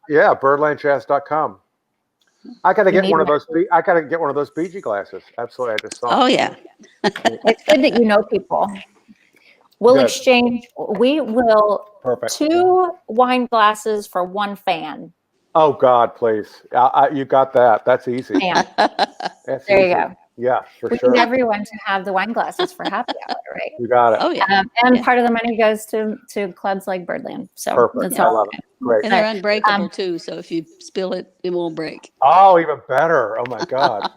Birdlandjazz.com. I got to get one of those. I got to get one of those Beegie glasses. Absolutely, I just saw. Oh yeah. It's good that you know people. We'll exchange. We will. Perfect. 2 wine glasses for 1 fan. Oh God, please! You got that. That's easy. There you go. Yeah, for we sure. need everyone to have the wine glasses for happy hour, right? You got it. Oh yeah. And part of the money goes to clubs like Birdland. So perfect. That's I love it. Great. And they're unbreakable too. So if you spill it, it won't break. Oh, even better. Oh my God.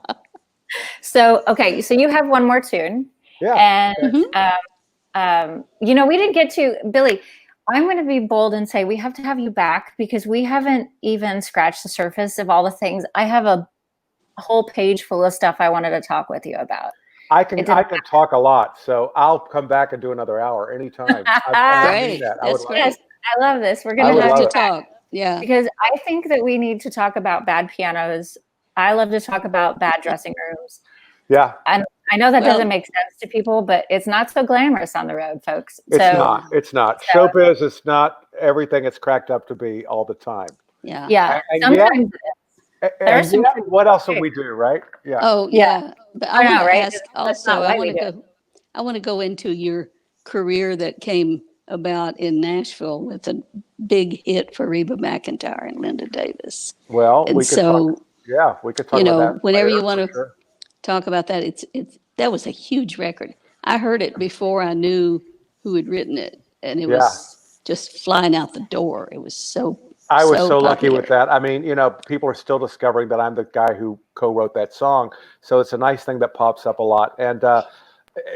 So you have one more tune. Yeah. And we didn't get to Billy. I'm going to be bold and say we have to have you back because we haven't even scratched the surface of all the things. I have a whole page full of stuff I wanted to talk with you about. I can talk a lot, so I'll come back and do another hour anytime. Great. Yes, I love this. We're going to have to talk. Yeah. Because I think that we need to talk about bad pianos. I love to talk about bad dressing rooms. Yeah. And I know that doesn't make sense to people, but it's not so glamorous on the road, folks. It's not. It's not. Showbiz is not everything it's cracked up to be all the time. Yeah. Yeah. And sometimes there's some. What else would we do, right? Yeah. Oh, yeah. But I want to ask also. I want to go into your career that came about in Nashville with a big hit for Reba McEntire and Linda Davis. Well, and we could talk. Yeah, we could talk about that. Whenever you want to talk about that, that was a huge record. I heard it before I knew who had written it, and it was just flying out the door. It was so. I was so popular. lucky with that. I mean, people are still discovering that I'm the guy who co-wrote that song, so it's a nice thing that pops up a lot. And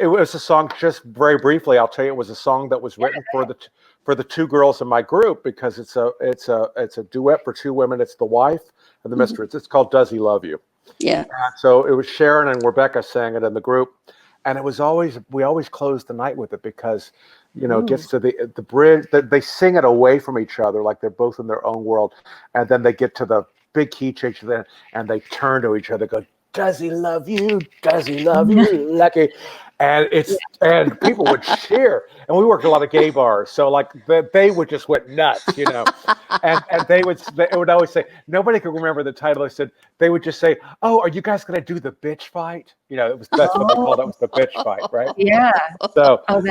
it was a song. Just very briefly, I'll tell you, it was a song that was written for the two girls in my group because it's a duet for two women. It's the wife and the mistress. It's called "Does He Love You?" Yeah. And so it was Sharon and Rebecca sang it in the group, and it was we always closed the night with it because it gets to the bridge that they sing it away from each other like they're both in their own world, and then they get to the big key change and they turn to each other, go, "Does he love you? Does he love you, Lucky?" And and people would cheer, and we worked a lot of gay bars, so like they would just went nuts, and they would always say, nobody could remember the title. They would just say, "Oh, are you guys going to do the bitch fight?" That's what they called it, was the bitch fight, right? Yeah. So, so it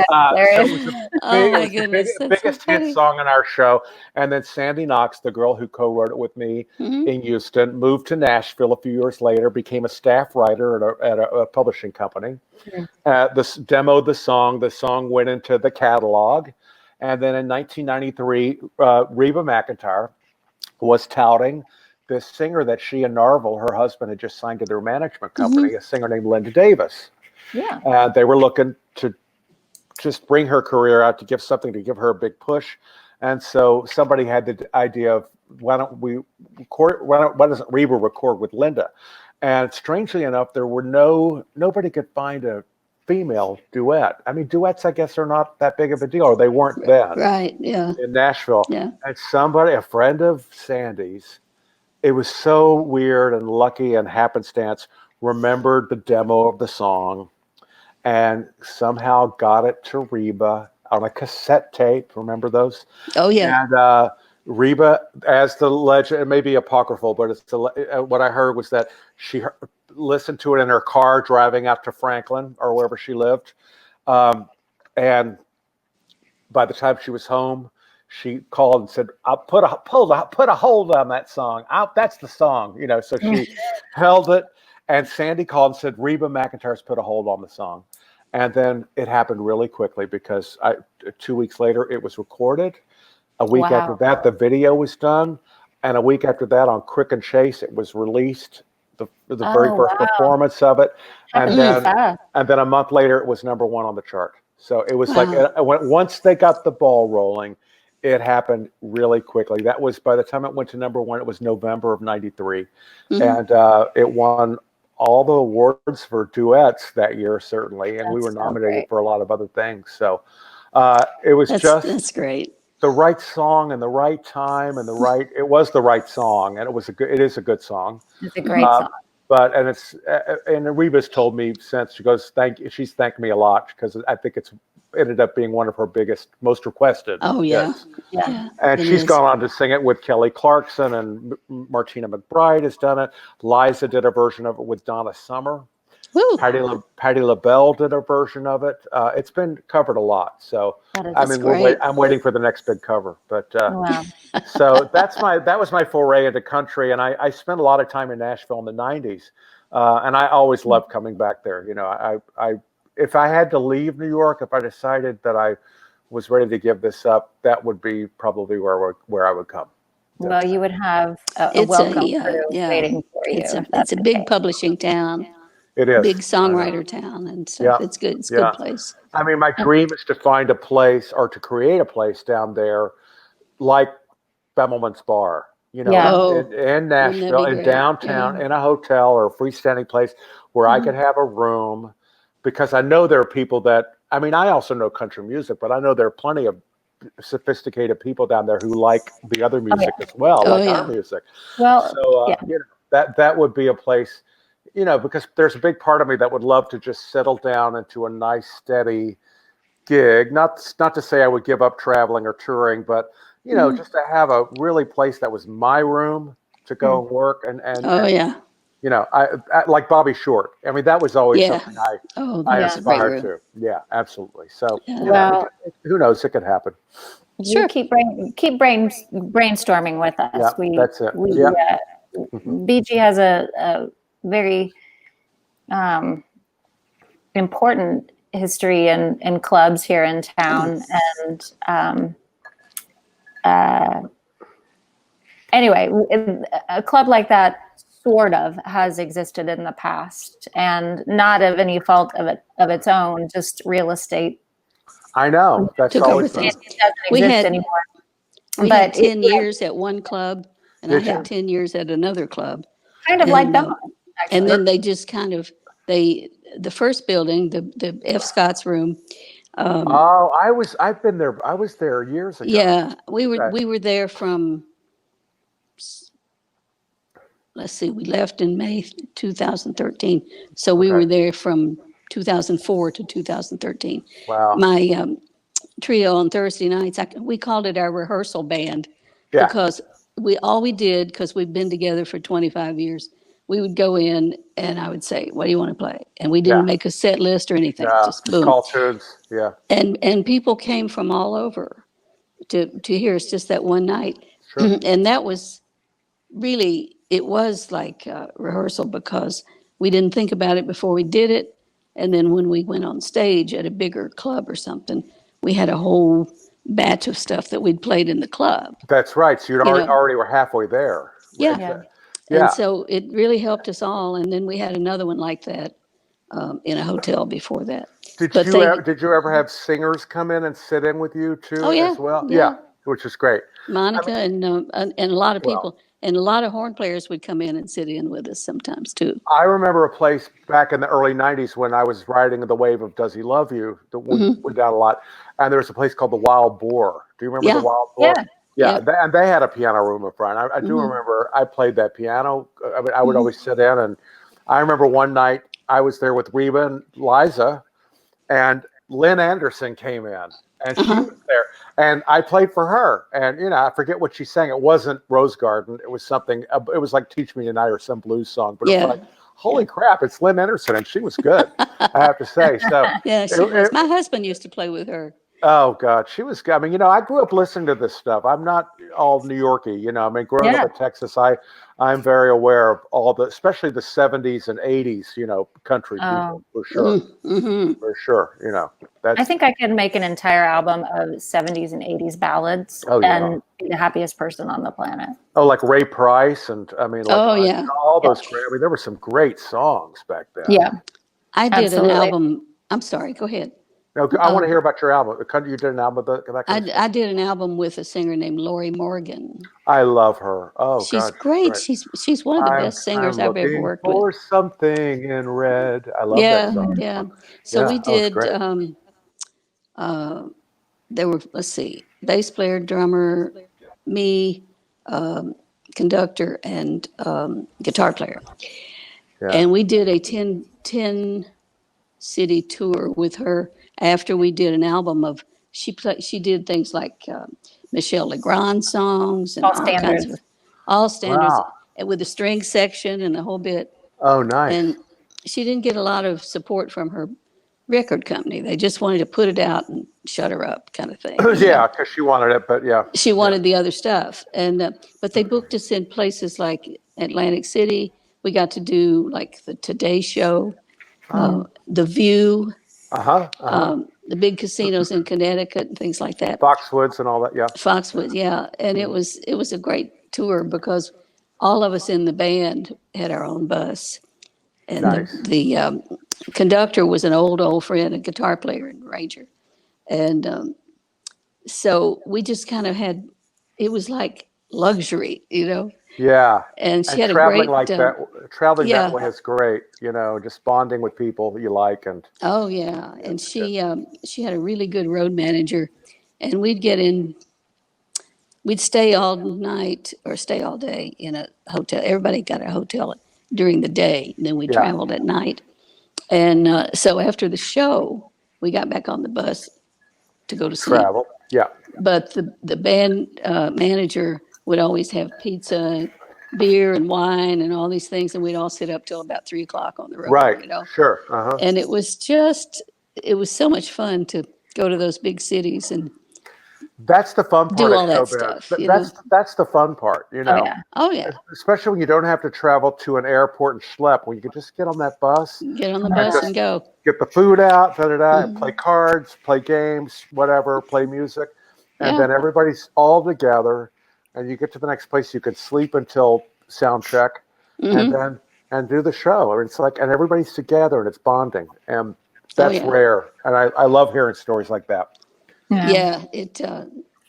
was the biggest hit song on our show. And then Sandy Knox, the girl who co-wrote it with me in Houston, moved to Nashville a few years later, became a staff writer at a publishing company. This demoed the song went into the catalog, and then in 1993 Reba McEntire was touting this singer that she and Narvel, her husband, had just signed to their management company, a singer named Linda Davis. They were looking to just bring her career out, to give something to give her a big push, and so somebody had the idea of, why doesn't Reba record with Linda? And strangely enough, there were nobody could find a female duet. I mean, duets, I guess, are not that big of a deal, or they weren't then. Right, yeah. In Nashville. Yeah. And a friend of Sandy's, it was so weird and lucky and happenstance, remembered the demo of the song and somehow got it to Reba on a cassette tape. Remember those? Oh, yeah. And Reba, as the legend, it may be apocryphal, but what I heard was that she listened to it in her car driving out to Franklin or wherever she lived. And by the time she was home, she called and said, "I'll put a hold on that song. That's the song." So she held it, and Sandy called and said, "Reba McEntire's put a hold on the song." And then it happened really quickly because 2 weeks later it was recorded. A week after that, the video was done, and a week after that, on Crick and Chase, it was released. The very first performance of it, and then a month later, it was #1 on the chart. So it was like once they got the ball rolling, it happened really quickly. That was, by the time it went to #1, it was November of '93, and it won all the awards for duets that year, certainly, and we were nominated for a lot of other things. So it was that's great. The right song and the right time and it was the right song, and it is a good song. It's a great song. And Reba's told me since, she goes, she's thanked me a lot because I think it's ended up being one of her biggest, most requested. Oh yeah. Hits. Yeah. And she's gone on to sing it with Kelly Clarkson, and Martina McBride has done it. Liza did a version of it with Donna Summer. Woo. Patty LaBelle did a version of it. It's been covered a lot. So I'm waiting for the next big cover. But so that was my foray into country, and I spent a lot of time in Nashville in the '90s, and I always loved coming back there. If I had to leave New York, if I decided that I was ready to give this up, that would be probably where I would come. Well, you would have a welcome crew waiting for you. It's a big publishing town. It is. Big songwriter town, and so it's good. It's a good place. I mean, my dream is to find a place or to create a place down there like Bemelman's Bar, in Nashville, in downtown, in a hotel or a freestanding place where I could have a room, because I know there are people that, I mean, I also know country music, but I know there are plenty of sophisticated people down there who like the other music as well, our music. Well, so you know, that would be a place, you know, because there's a big part of me that would love to just settle down into a nice, steady gig. Not to say I would give up traveling or touring, but you know, just to have a really place that was my room to go and work and you know, I like Bobby Short. I mean, that was always something I aspired to. Yeah, absolutely. So, you know, who knows? It could happen. Sure. Keep brainstorming with us. Yeah, that's it. Beegie has a very important history in clubs here in town, and anyway, a club like that sort of has existed in the past, and not of any fault of its own, just real estate. I know, that's always it doesn't exist anymore. We had 10 years at one club, and I had 10 years at another club. Kind of like that. And then they just kind of the first building, the F. Scott's room. I've been there. I was there years ago. Yeah, we were there from. Let's see, we left in May 2013, so we were there from 2004 to 2013. Wow. My trio on Thursday nights, we called it our rehearsal band because we did, because we've been together for 25 years, we would go in and I would say, what do you want to play? And we didn't make a set list or anything, just boom. Call tunes, And people came from all over to hear us just that one night. Sure. And that was really, it was like rehearsal, because we didn't think about it before we did it. And then when we went on stage at a bigger club or something, we had a whole batch of stuff that we'd played in the club. That's right. So you already were halfay there. Yeah. And so it really helped us all. And then we had another one like that in a hotel before that. Did you ever have singers come in and sit in with you too as well? Yeah, which is great. Monica and a lot of people. And a lot of horn players would come in and sit in with us sometimes too. I remember a place back in the early 90s when I was riding the wave of Does He Love You? That went down a lot. And there was a place called the Wild Boar. Do you remember the Wild Boar? Yeah. And they had a piano room up front. I do remember I played that piano. I mean, I would always sit in. And I remember one night I was there with Reba and Liza, and Lynn Anderson came in. And she was there, and I played for her. And you know, I forget what she sang. It wasn't Rose Garden. It was something. It was like "Teach Me Tonight" or some blues song. But it was like, holy crap, it's Lynn Anderson, and she was good. I have to say. So my husband used to play with her. Oh God, she was good. I mean, you know, I grew up listening to this stuff. I'm not all New Yorky, you know. I mean, growing up in Texas, I'm very aware of all especially the 70s and 80s, you know, country people for sure. For sure, you know. I think I could make an entire album of 70s and 80s ballads and be the happiest person on the planet. Oh, like Ray Price, and I mean, like, all those great. I mean, there were some great songs back then. Yeah, I did an album. I'm sorry, go ahead. No, I want to hear about your album. You did an album with that I did an album with a singer named Lori Morgan. I love her. Oh, she's great. She's one of the best singers I've ever worked with. For something in red. I love that song. Yeah. So we did. There were, let's see, bass player, drummer, me, conductor, and guitar player. Yeah. And we did a 10 city tour with her. After we did an album of, she did things like Michel Legrand songs and all kinds of, all standards, and with the string section and the whole bit. Oh, nice. And she didn't get a lot of support from her record company. They just wanted to put it out and shut her up, kind of thing. Yeah, because she wanted it, but she wanted the other stuff. And but they booked us in places like Atlantic City. We got to do like the Today Show, The View. The big casinos in Connecticut and things like that. Foxwoods and all that, Foxwoods, and it was a great tour because all of us in the band had our own bus, and the conductor was an old friend, a guitar player and ranger, and so we just kind of had. It was like luxury, you know. Yeah, and she had traveling a great like that. Traveling that way is great, you know. Just bonding with people you like, and and she had a really good road manager, and we'd stay all night or stay all day in a hotel. Everybody got a hotel during the day, and then we traveled at night. And so after the show, we got back on the bus to go to sleep. Travel. Yeah. But the band manager would always have pizza, beer, and wine, and all these things, and we'd all sit up till about 3:00 on the road. Right. You know. Sure. And it was so much fun to go to those big cities and that's the fun part. Do all of that showbiz. stuff. That's the fun part. You know. Oh yeah. Especially when you don't have to travel to an airport and schlep. When you can just get on that bus. Get on the bus and go. Get the food out, and play cards, play games, whatever, play music. And then everybody's all together, and you get to the next place. You can sleep until sound check, and do the show. Or it's like, and everybody's together, and it's bonding, and that's rare. And I love hearing stories like that. Yeah, it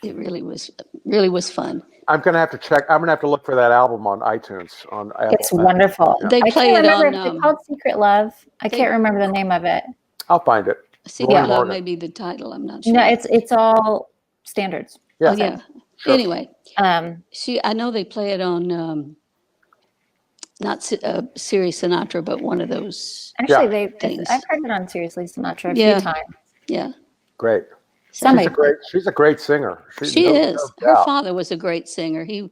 really was fun. I'm gonna have to check. I'm gonna have to look for that album on iTunes. It's wonderful. They play it on. It's called Secret Love. I can't remember the name of it. I'll find it. Secret Love may be the title. I'm not sure. No, it's all standards. Yeah. Oh, yeah. Sure. Anyway, I know they play it on not Sirius Sinatra, but one of those. Actually, I've heard it on Seriously Sinatra a few times. Yeah. Great. Somebody. She's a great singer. She is. Her father was a great singer. He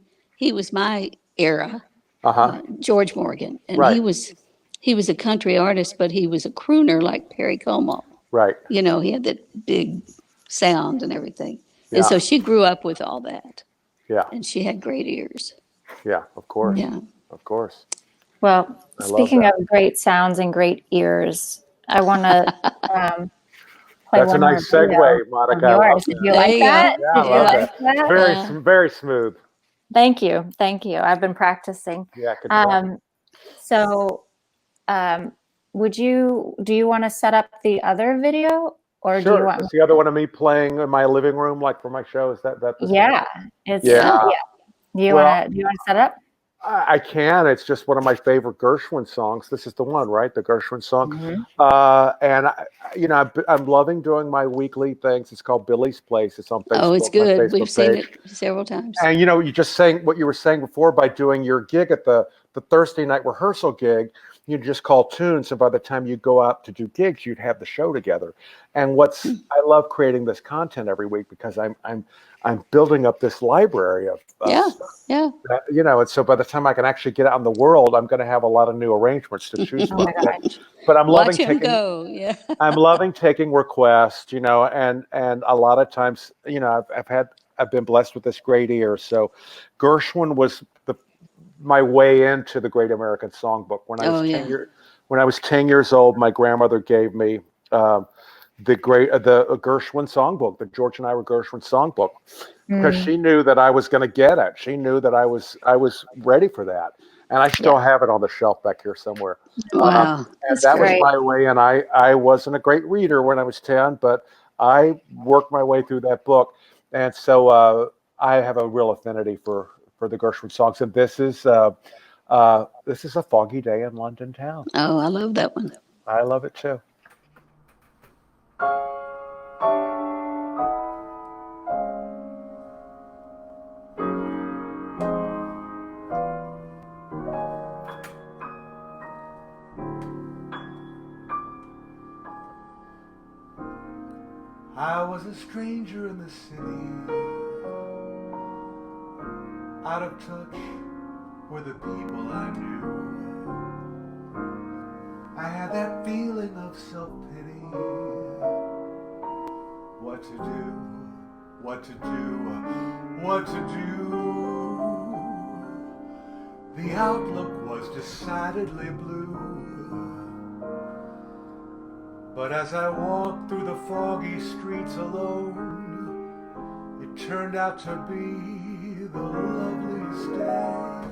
was my era. George Morgan, and he was a country artist, but he was a crooner like Perry Como. Right. You know, he had that big sound and everything. Yeah. And so she grew up with all that. Yeah. And she had great ears. Yeah, of course. Yeah. Of course. Well, speaking of great sounds and great ears, I want to play That's one a nice segue, Monica. Did you like that? Yeah, I love that. Very smooth. Thank you. I've been practicing. Yeah, good job. So, do you want to set up the other video, or do you want? Is the other one of me playing in my living room, like for my show? Is that? Do you want to set up? I can. It's just one of my favorite Gershwin songs. This is the one, right? The Gershwin song. And I'm loving doing my weekly things. It's called Billy's Place. It's on Facebook. Oh, it's good. We've seen it several times. And you just saying what you were saying before by doing your gig at the Thursday night rehearsal gig. You just call tunes, and by the time you go out to do gigs, you'd have the show together. And I love creating this content every week because I'm building up this library of stuff. And so by the time I can actually get out in the world, I'm going to have a lot of new arrangements to choose from. But I'm loving I'm loving taking requests, and a lot of times, I've been blessed with this great ear. So Gershwin was my way into the Great American Songbook. When I was 10 years old, my grandmother gave me the Gershwin Songbook, the George and Ira Gershwin Songbook, because she knew that I was going to get it. She knew that I was ready for that, and I still have it on the shelf back here somewhere. Wow, and that was my way. And I wasn't a great reader when I was 10, but I worked my way through that book, and so I have a real affinity for the Gershwin songs. And this is a foggy day in London town. Oh, I love that one. I love it too. I was a stranger in the city, out of touch with the people I knew. I had that feeling of self-pity. What to do, what to do, what to do. The outlook was decidedly blue. But as I walked through the foggy streets alone, it turned out to be the loveliest day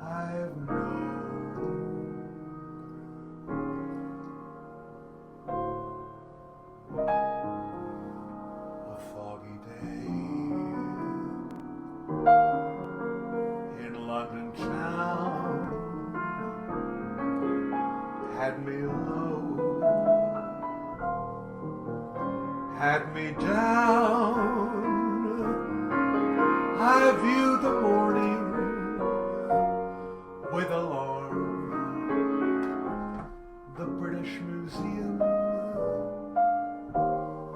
I've known. A foggy day in London town had me low, had me down. I view the morning with alarm. The British Museum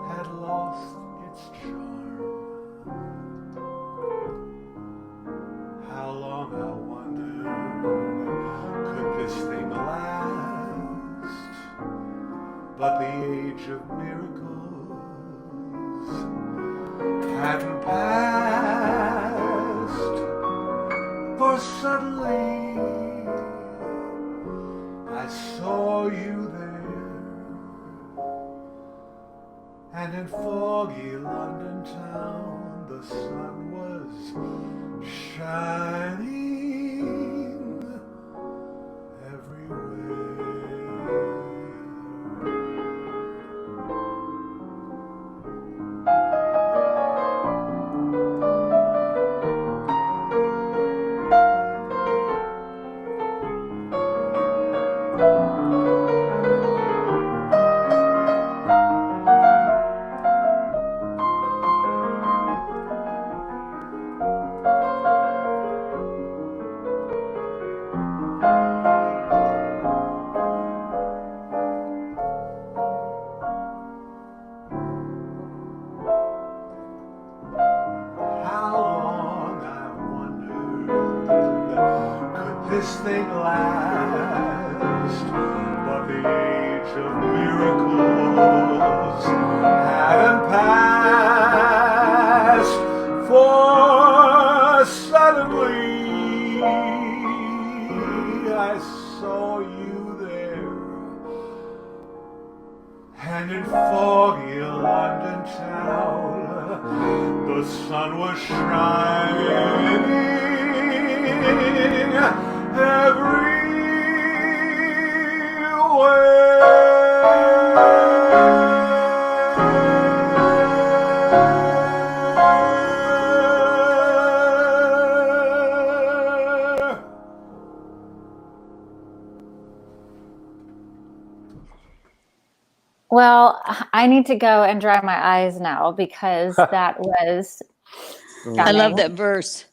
had lost its charm. How long, I wondered, could this thing last? But the age of miracles hadn't passed. For suddenly I saw you there, and in foggy London town the sun was shining everywhere. This thing last, but the age of miracles hadn't passed. For suddenly I saw you there, and in foggy London town the sun was shining everywhere. Well, I need to go and dry my eyes now because that was stunning. I love that verse.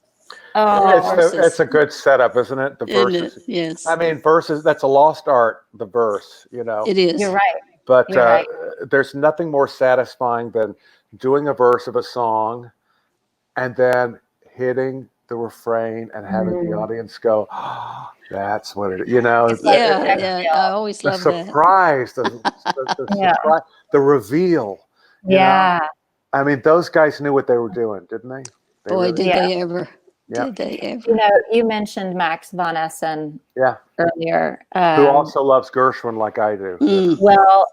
Oh, it's a good setup, isn't it? The verses. Yes. I mean, verses, that's a lost art, the verse, you know. It is. you're right. But You're right. there's nothing more satisfying than doing a verse of a song and then hitting the refrain and having the audience go, oh, that's what it is. You know, Yeah. I always the love that. surprise, the surprise, the reveal. you Yeah. know? I mean, those guys knew what they were doing, didn't they? Boy, did Yeah. they ever. Yeah. Did they ever. You know, you mentioned Max von Essen Yeah. earlier. Who also loves Gershwin like I do. Well,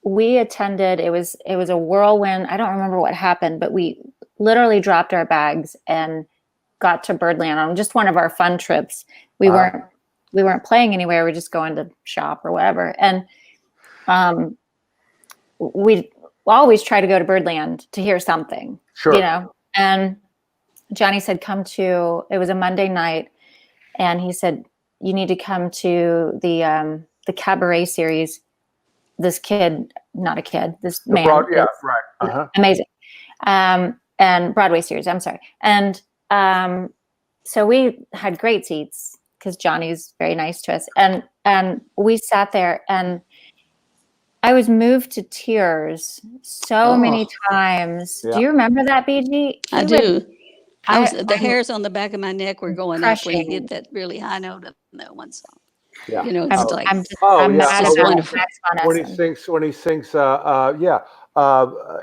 we attended, it was a whirlwind. I don't remember what happened, but we literally dropped our bags and got to Birdland on just one of our fun trips. We weren't playing anywhere. We were just going to shop or whatever. And we always try to go to Birdland to hear something, Sure. you know. And Johnny said, it was a Monday night, and he said, you need to come to the cabaret series. This man, Yeah, right. amazing. And Broadway series, I'm sorry. And so we had great seats because Johnny's very nice to us. And we sat there, and I was moved to tears so many times. Yeah. Do you remember that, Beegie? I do. The hairs on the back of my neck were going up when he hit that really high note of that one song. Yeah. You know, it's like, I'm mad it's about wonderful. Max von When Essen. he sings,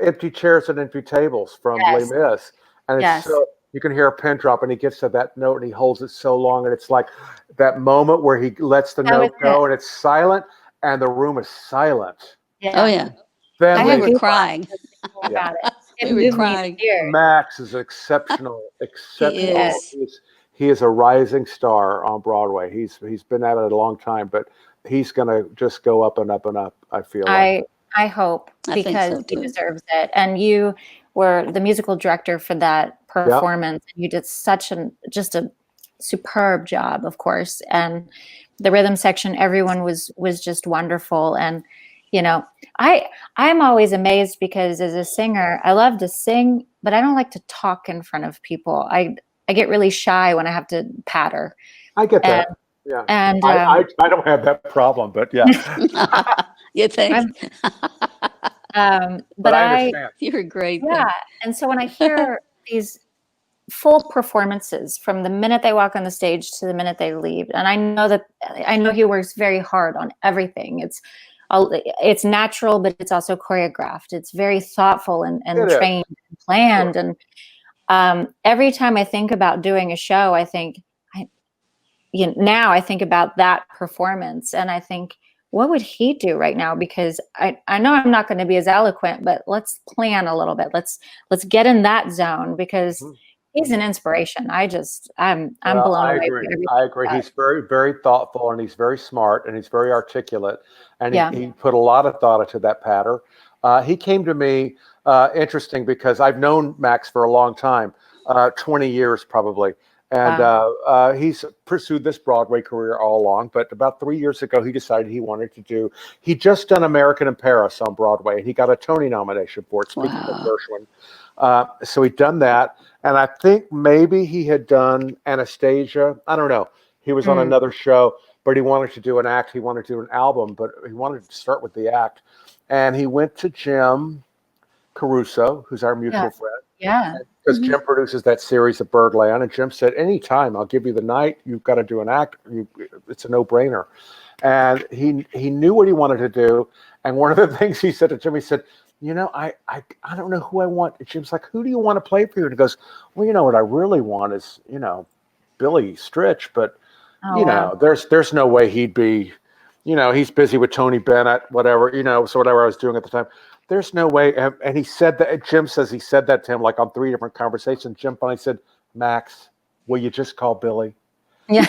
Empty Chairs and Empty Tables from Les Mis. And it's so, you can hear a pin drop, and he gets to that note, and he holds it so long, and it's like that moment where he lets the note go, and it's silent, and the room is silent. Yeah. Oh, yeah. Then we were crying. About it. We were crying. Max is exceptional. He is a rising star on Broadway. He's been at it a long time, but he's going to just go up and up and up, I feel like. I hope, because he deserves it. And you were the musical director for that performance. You did just a superb job, of course. And the rhythm section, everyone was just wonderful. And you know, I'm always amazed because as a singer, I love to sing, but I don't like to talk in front of people. I get really shy when I have to patter. I get that. Yeah. And I don't have that problem, but yeah. You think? But I understand. You're great. Yeah. And so when I hear these full performances from the minute they walk on the stage to the minute they leave, and I know he works very hard on everything. It's natural, but it's also choreographed. It's very thoughtful and trained and planned. Sure. And every time I think about doing a show, I think about that performance, and I think, what would he do right now? Because I know I'm not going to be as eloquent, but let's plan a little bit. Let's get in that zone, because he's an inspiration. I'm blown away. I agree. He's very, very thoughtful, and he's very smart, and he's very articulate, and he put a lot of thought into that patter. He came to me, interesting, because I've known Max for a long time, 20 years probably. And he's pursued this Broadway career all along. But about 3 years ago, he decided he'd just done American in Paris on Broadway, and he got a Tony nomination for it, speaking of Gershwin. So he'd done that. And I think maybe he had done Anastasia. I don't know. He was on another show, but he wanted to do an act. He wanted to do an album, but he wanted to start with the act. And he went to Jim Caruso, who's our mutual friend. Yeah. Because Jim produces that series of Birdland, and Jim said, anytime, I'll give you the night. You've got to do an act. It's a no-brainer. And he knew what he wanted to do. And one of the things he said to Jim, he said, I don't know who I want. And Jim's like, who do you want to play for you? And he goes, well, what I really want is, Billy Stritch. But, there's no way he'd be, he's busy with Tony Bennett, whatever, so whatever I was doing at the time. There's no way. And he said that, Jim says he said that to him like on 3 different conversations. Jim finally said, Max, will you just call Billy? Yeah.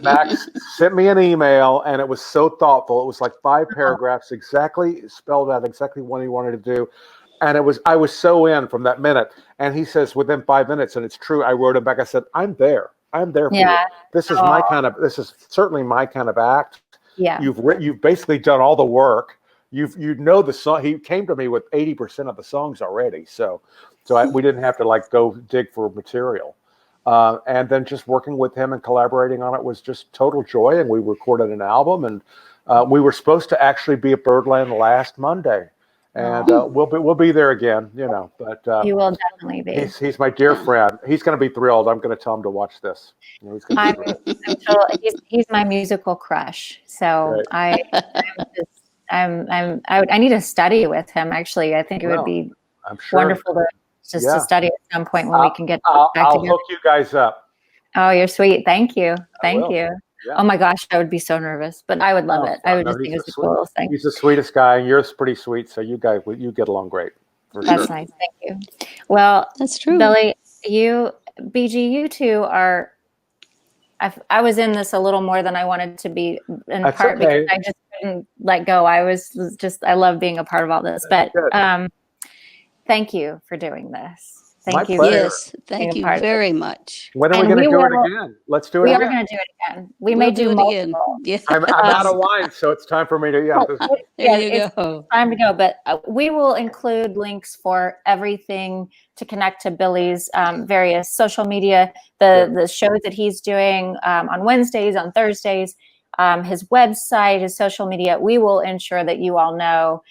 Max sent me an email, and it was so thoughtful. It was like 5 paragraphs, exactly spelled out exactly what he wanted to do. And I was so in from that minute. And he says within 5 minutes, and it's true, I wrote him back. I said, I'm there for you. This is this is certainly my kind of act. Yeah. You've basically done all the work. The song. He came to me with 80% of the songs already, so we didn't have to go dig for material, and then just working with him and collaborating on it was just total joy. And we recorded an album, and we were supposed to actually be at Birdland last Monday, and we'll be there again, But you will definitely be. He's my dear friend. He's going to be thrilled. I'm going to tell him to watch this. He's my musical crush. So right. I need to study with him. Actually, I think it would be wonderful to study at some point when we can get back together. I'll hook you guys up. Oh, you're sweet. Thank you. Thank you. Yeah. Oh my gosh, I would be so nervous, but I would love it. I would just think it's the coolest thing. He's the sweetest guy, and you're pretty sweet, so you guys, you get along great. That's nice. Thank you. Well, that's true. Billy, BG, you two are. I was in this a little more than I wanted to be, in part because I just couldn't let go. I love being a part of all this. But thank you for doing this. Thank you. Yes, thank you very much. When are we going to do it again? Let's do it again. We are going to do it again. We may do it again. Yeah. I'm out of wine, so it's time for me to, There you go. Time to go. But we will include links for everything to connect to Billy's various social media, the shows that he's doing on Wednesdays, on Thursdays, his website, his social media. We will ensure that you all know.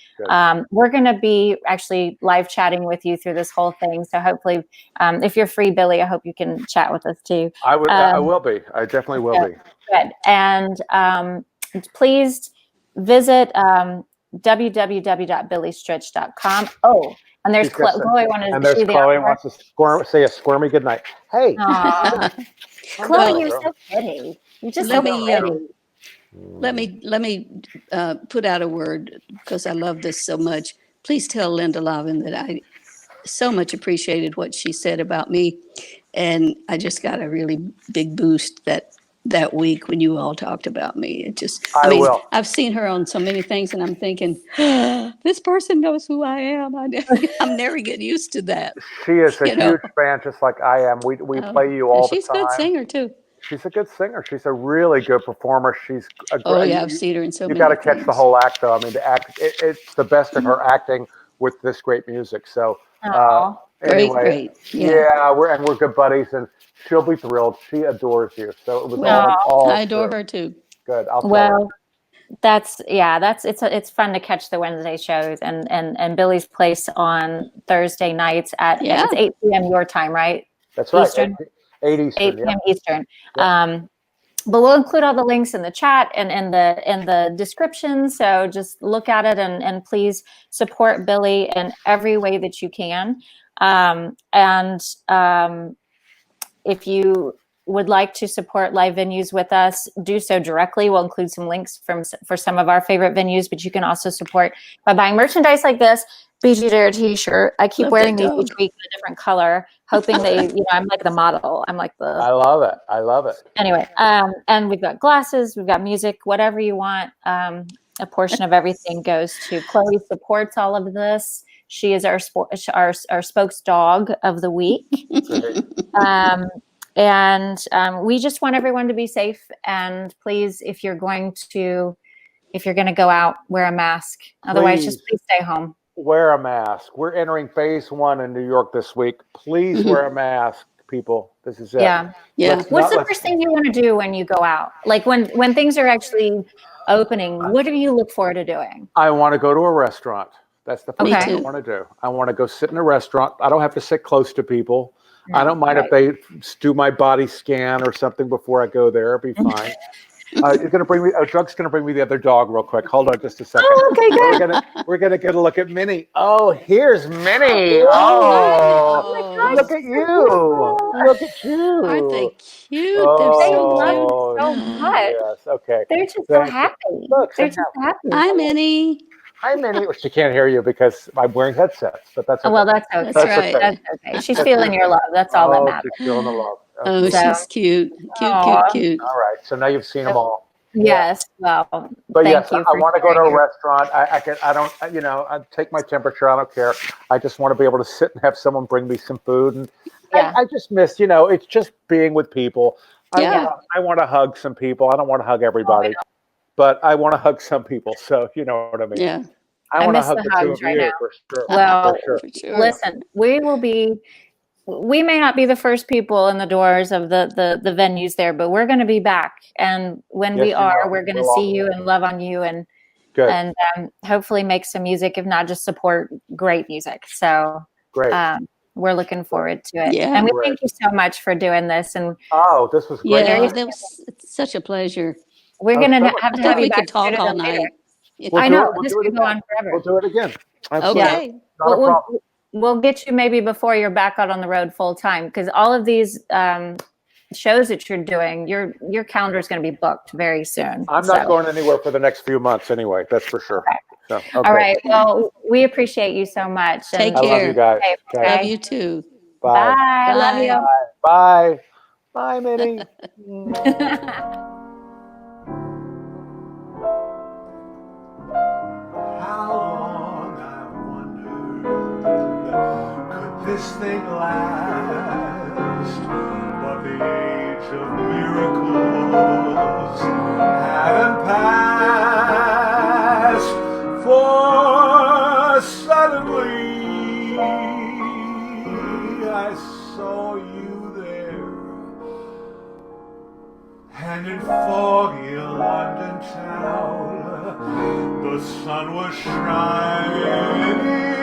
We're going to be actually live chatting with you through this whole thing. So hopefully, if you're free, Billy, I hope you can chat with us too. I will be. I definitely will be. Good. And please visit www.billystritch.com. Oh, and there's Chloe wants to say a squirmy goodnight. Hey. Chloe, you're so pretty. You're just so pretty. Let me put out a word, because I love this so much. Please tell Linda Lavin that I so much appreciated what she said about me, and I just got a really big boost that week when you all talked about me. I've seen her on so many things, and I'm thinking, this person knows who I am. I'm never get used to that. She is a huge fan, just like I am. We play you all the time. She's a good singer too. she's a good singer. She's a really good performer. She's a great. Oh yeah, I've seen her in so many. You got to catch things. the whole act, though. I mean, the act. It's the best of her acting with this great music. So anyway, great. Yeah, we're good buddies, and she'll be thrilled. She adores you. So it was all I adore her too. Good. I'll tell her. It's fun to catch the Wednesday shows and Billy's place on Thursday nights at it's 8 p.m. your time, right? That's right. Eastern. 8 Eastern. 8 p.m. Eastern. Yeah. But we'll include all the links in the chat and in the description. So just look at it and please support Billy in every way that you can. If you would like to support live venues with us, do so directly. We'll include some links for some of our favorite venues, but you can also support by buying merchandise like this. Beegie Adair t-shirt. I keep wearing these each week in a different color, hoping they, I'm like the model. I'm like the. I love it. Anyway, and we've got glasses, we've got music, whatever you want. A portion of everything goes to Chloe. Supports all of this. She is our spokes dog of the week. We just want everyone to be safe. And please, if you're going to go out, wear a mask. Otherwise, just please stay home. Wear a mask. We're entering phase 1 in New York this week. Please wear a mask, people. This is it. Yeah. What's the first thing you want to do when you go out? Like when things are actually opening, what do you look forward to doing? I want to go to a restaurant. That's the first thing I want to do. I want to go sit in a restaurant. I don't have to sit close to people. I don't mind if they do my body scan or something before I go there. It'll be fine. You're going to bring me. Doug's going to bring me the other dog real quick. Hold on just a second. Oh, okay, good. We're gonna get a look at Minnie. Oh, here's Minnie. Oh, look at you. Look at you. Aren't they cute? They love it so much. Yes. Okay. They're just so happy. Look, they're just happy. Hi, Minnie. Hi, Minnie. She can't hear you because I'm wearing headsets, but that's okay. Well, that's okay. That's right. That's okay. She's feeling your love. That's all that matters. She's feeling the love. Oh, she's cute. Cute. All right. So now you've seen them all. Yes. Well, but yes, I want to go to a restaurant. I take my temperature. I don't care. I just want to be able to sit and have someone bring me some food. And I just miss, it's just being with people. I want to hug some people. I don't want to hug everybody, but I want to hug some people. So you know what I mean? Yeah. I want to hug the two of you for sure. Well, listen, we may not be the first people in the doors of the venues there, but we're going to be back. And when we are, we're going to see you and love on you and hopefully make some music, if not just support great music. So great. We're looking forward to it. Yeah. And we thank you so much for doing this. And this was great. Yeah, it's such a pleasure. We're going to have to have you back. We could talk all night. I know. This could go on forever. We'll do it again. Absolutely. Okay. Not a problem. We'll get you maybe before you're back out on the road full time, because all of these shows that you're doing, your calendar is going to be booked very soon. I'm not going anywhere for the next few months anyway. That's for sure. Okay. So, all right. Well, we appreciate you so much. Take care. I love you guys. Okay. Love you too. Bye. Bye. Love you. Bye. Bye, Minnie. This thing last, but the age of miracles hadn't passed, for suddenly I saw you there, and in foggy London town the sun was shining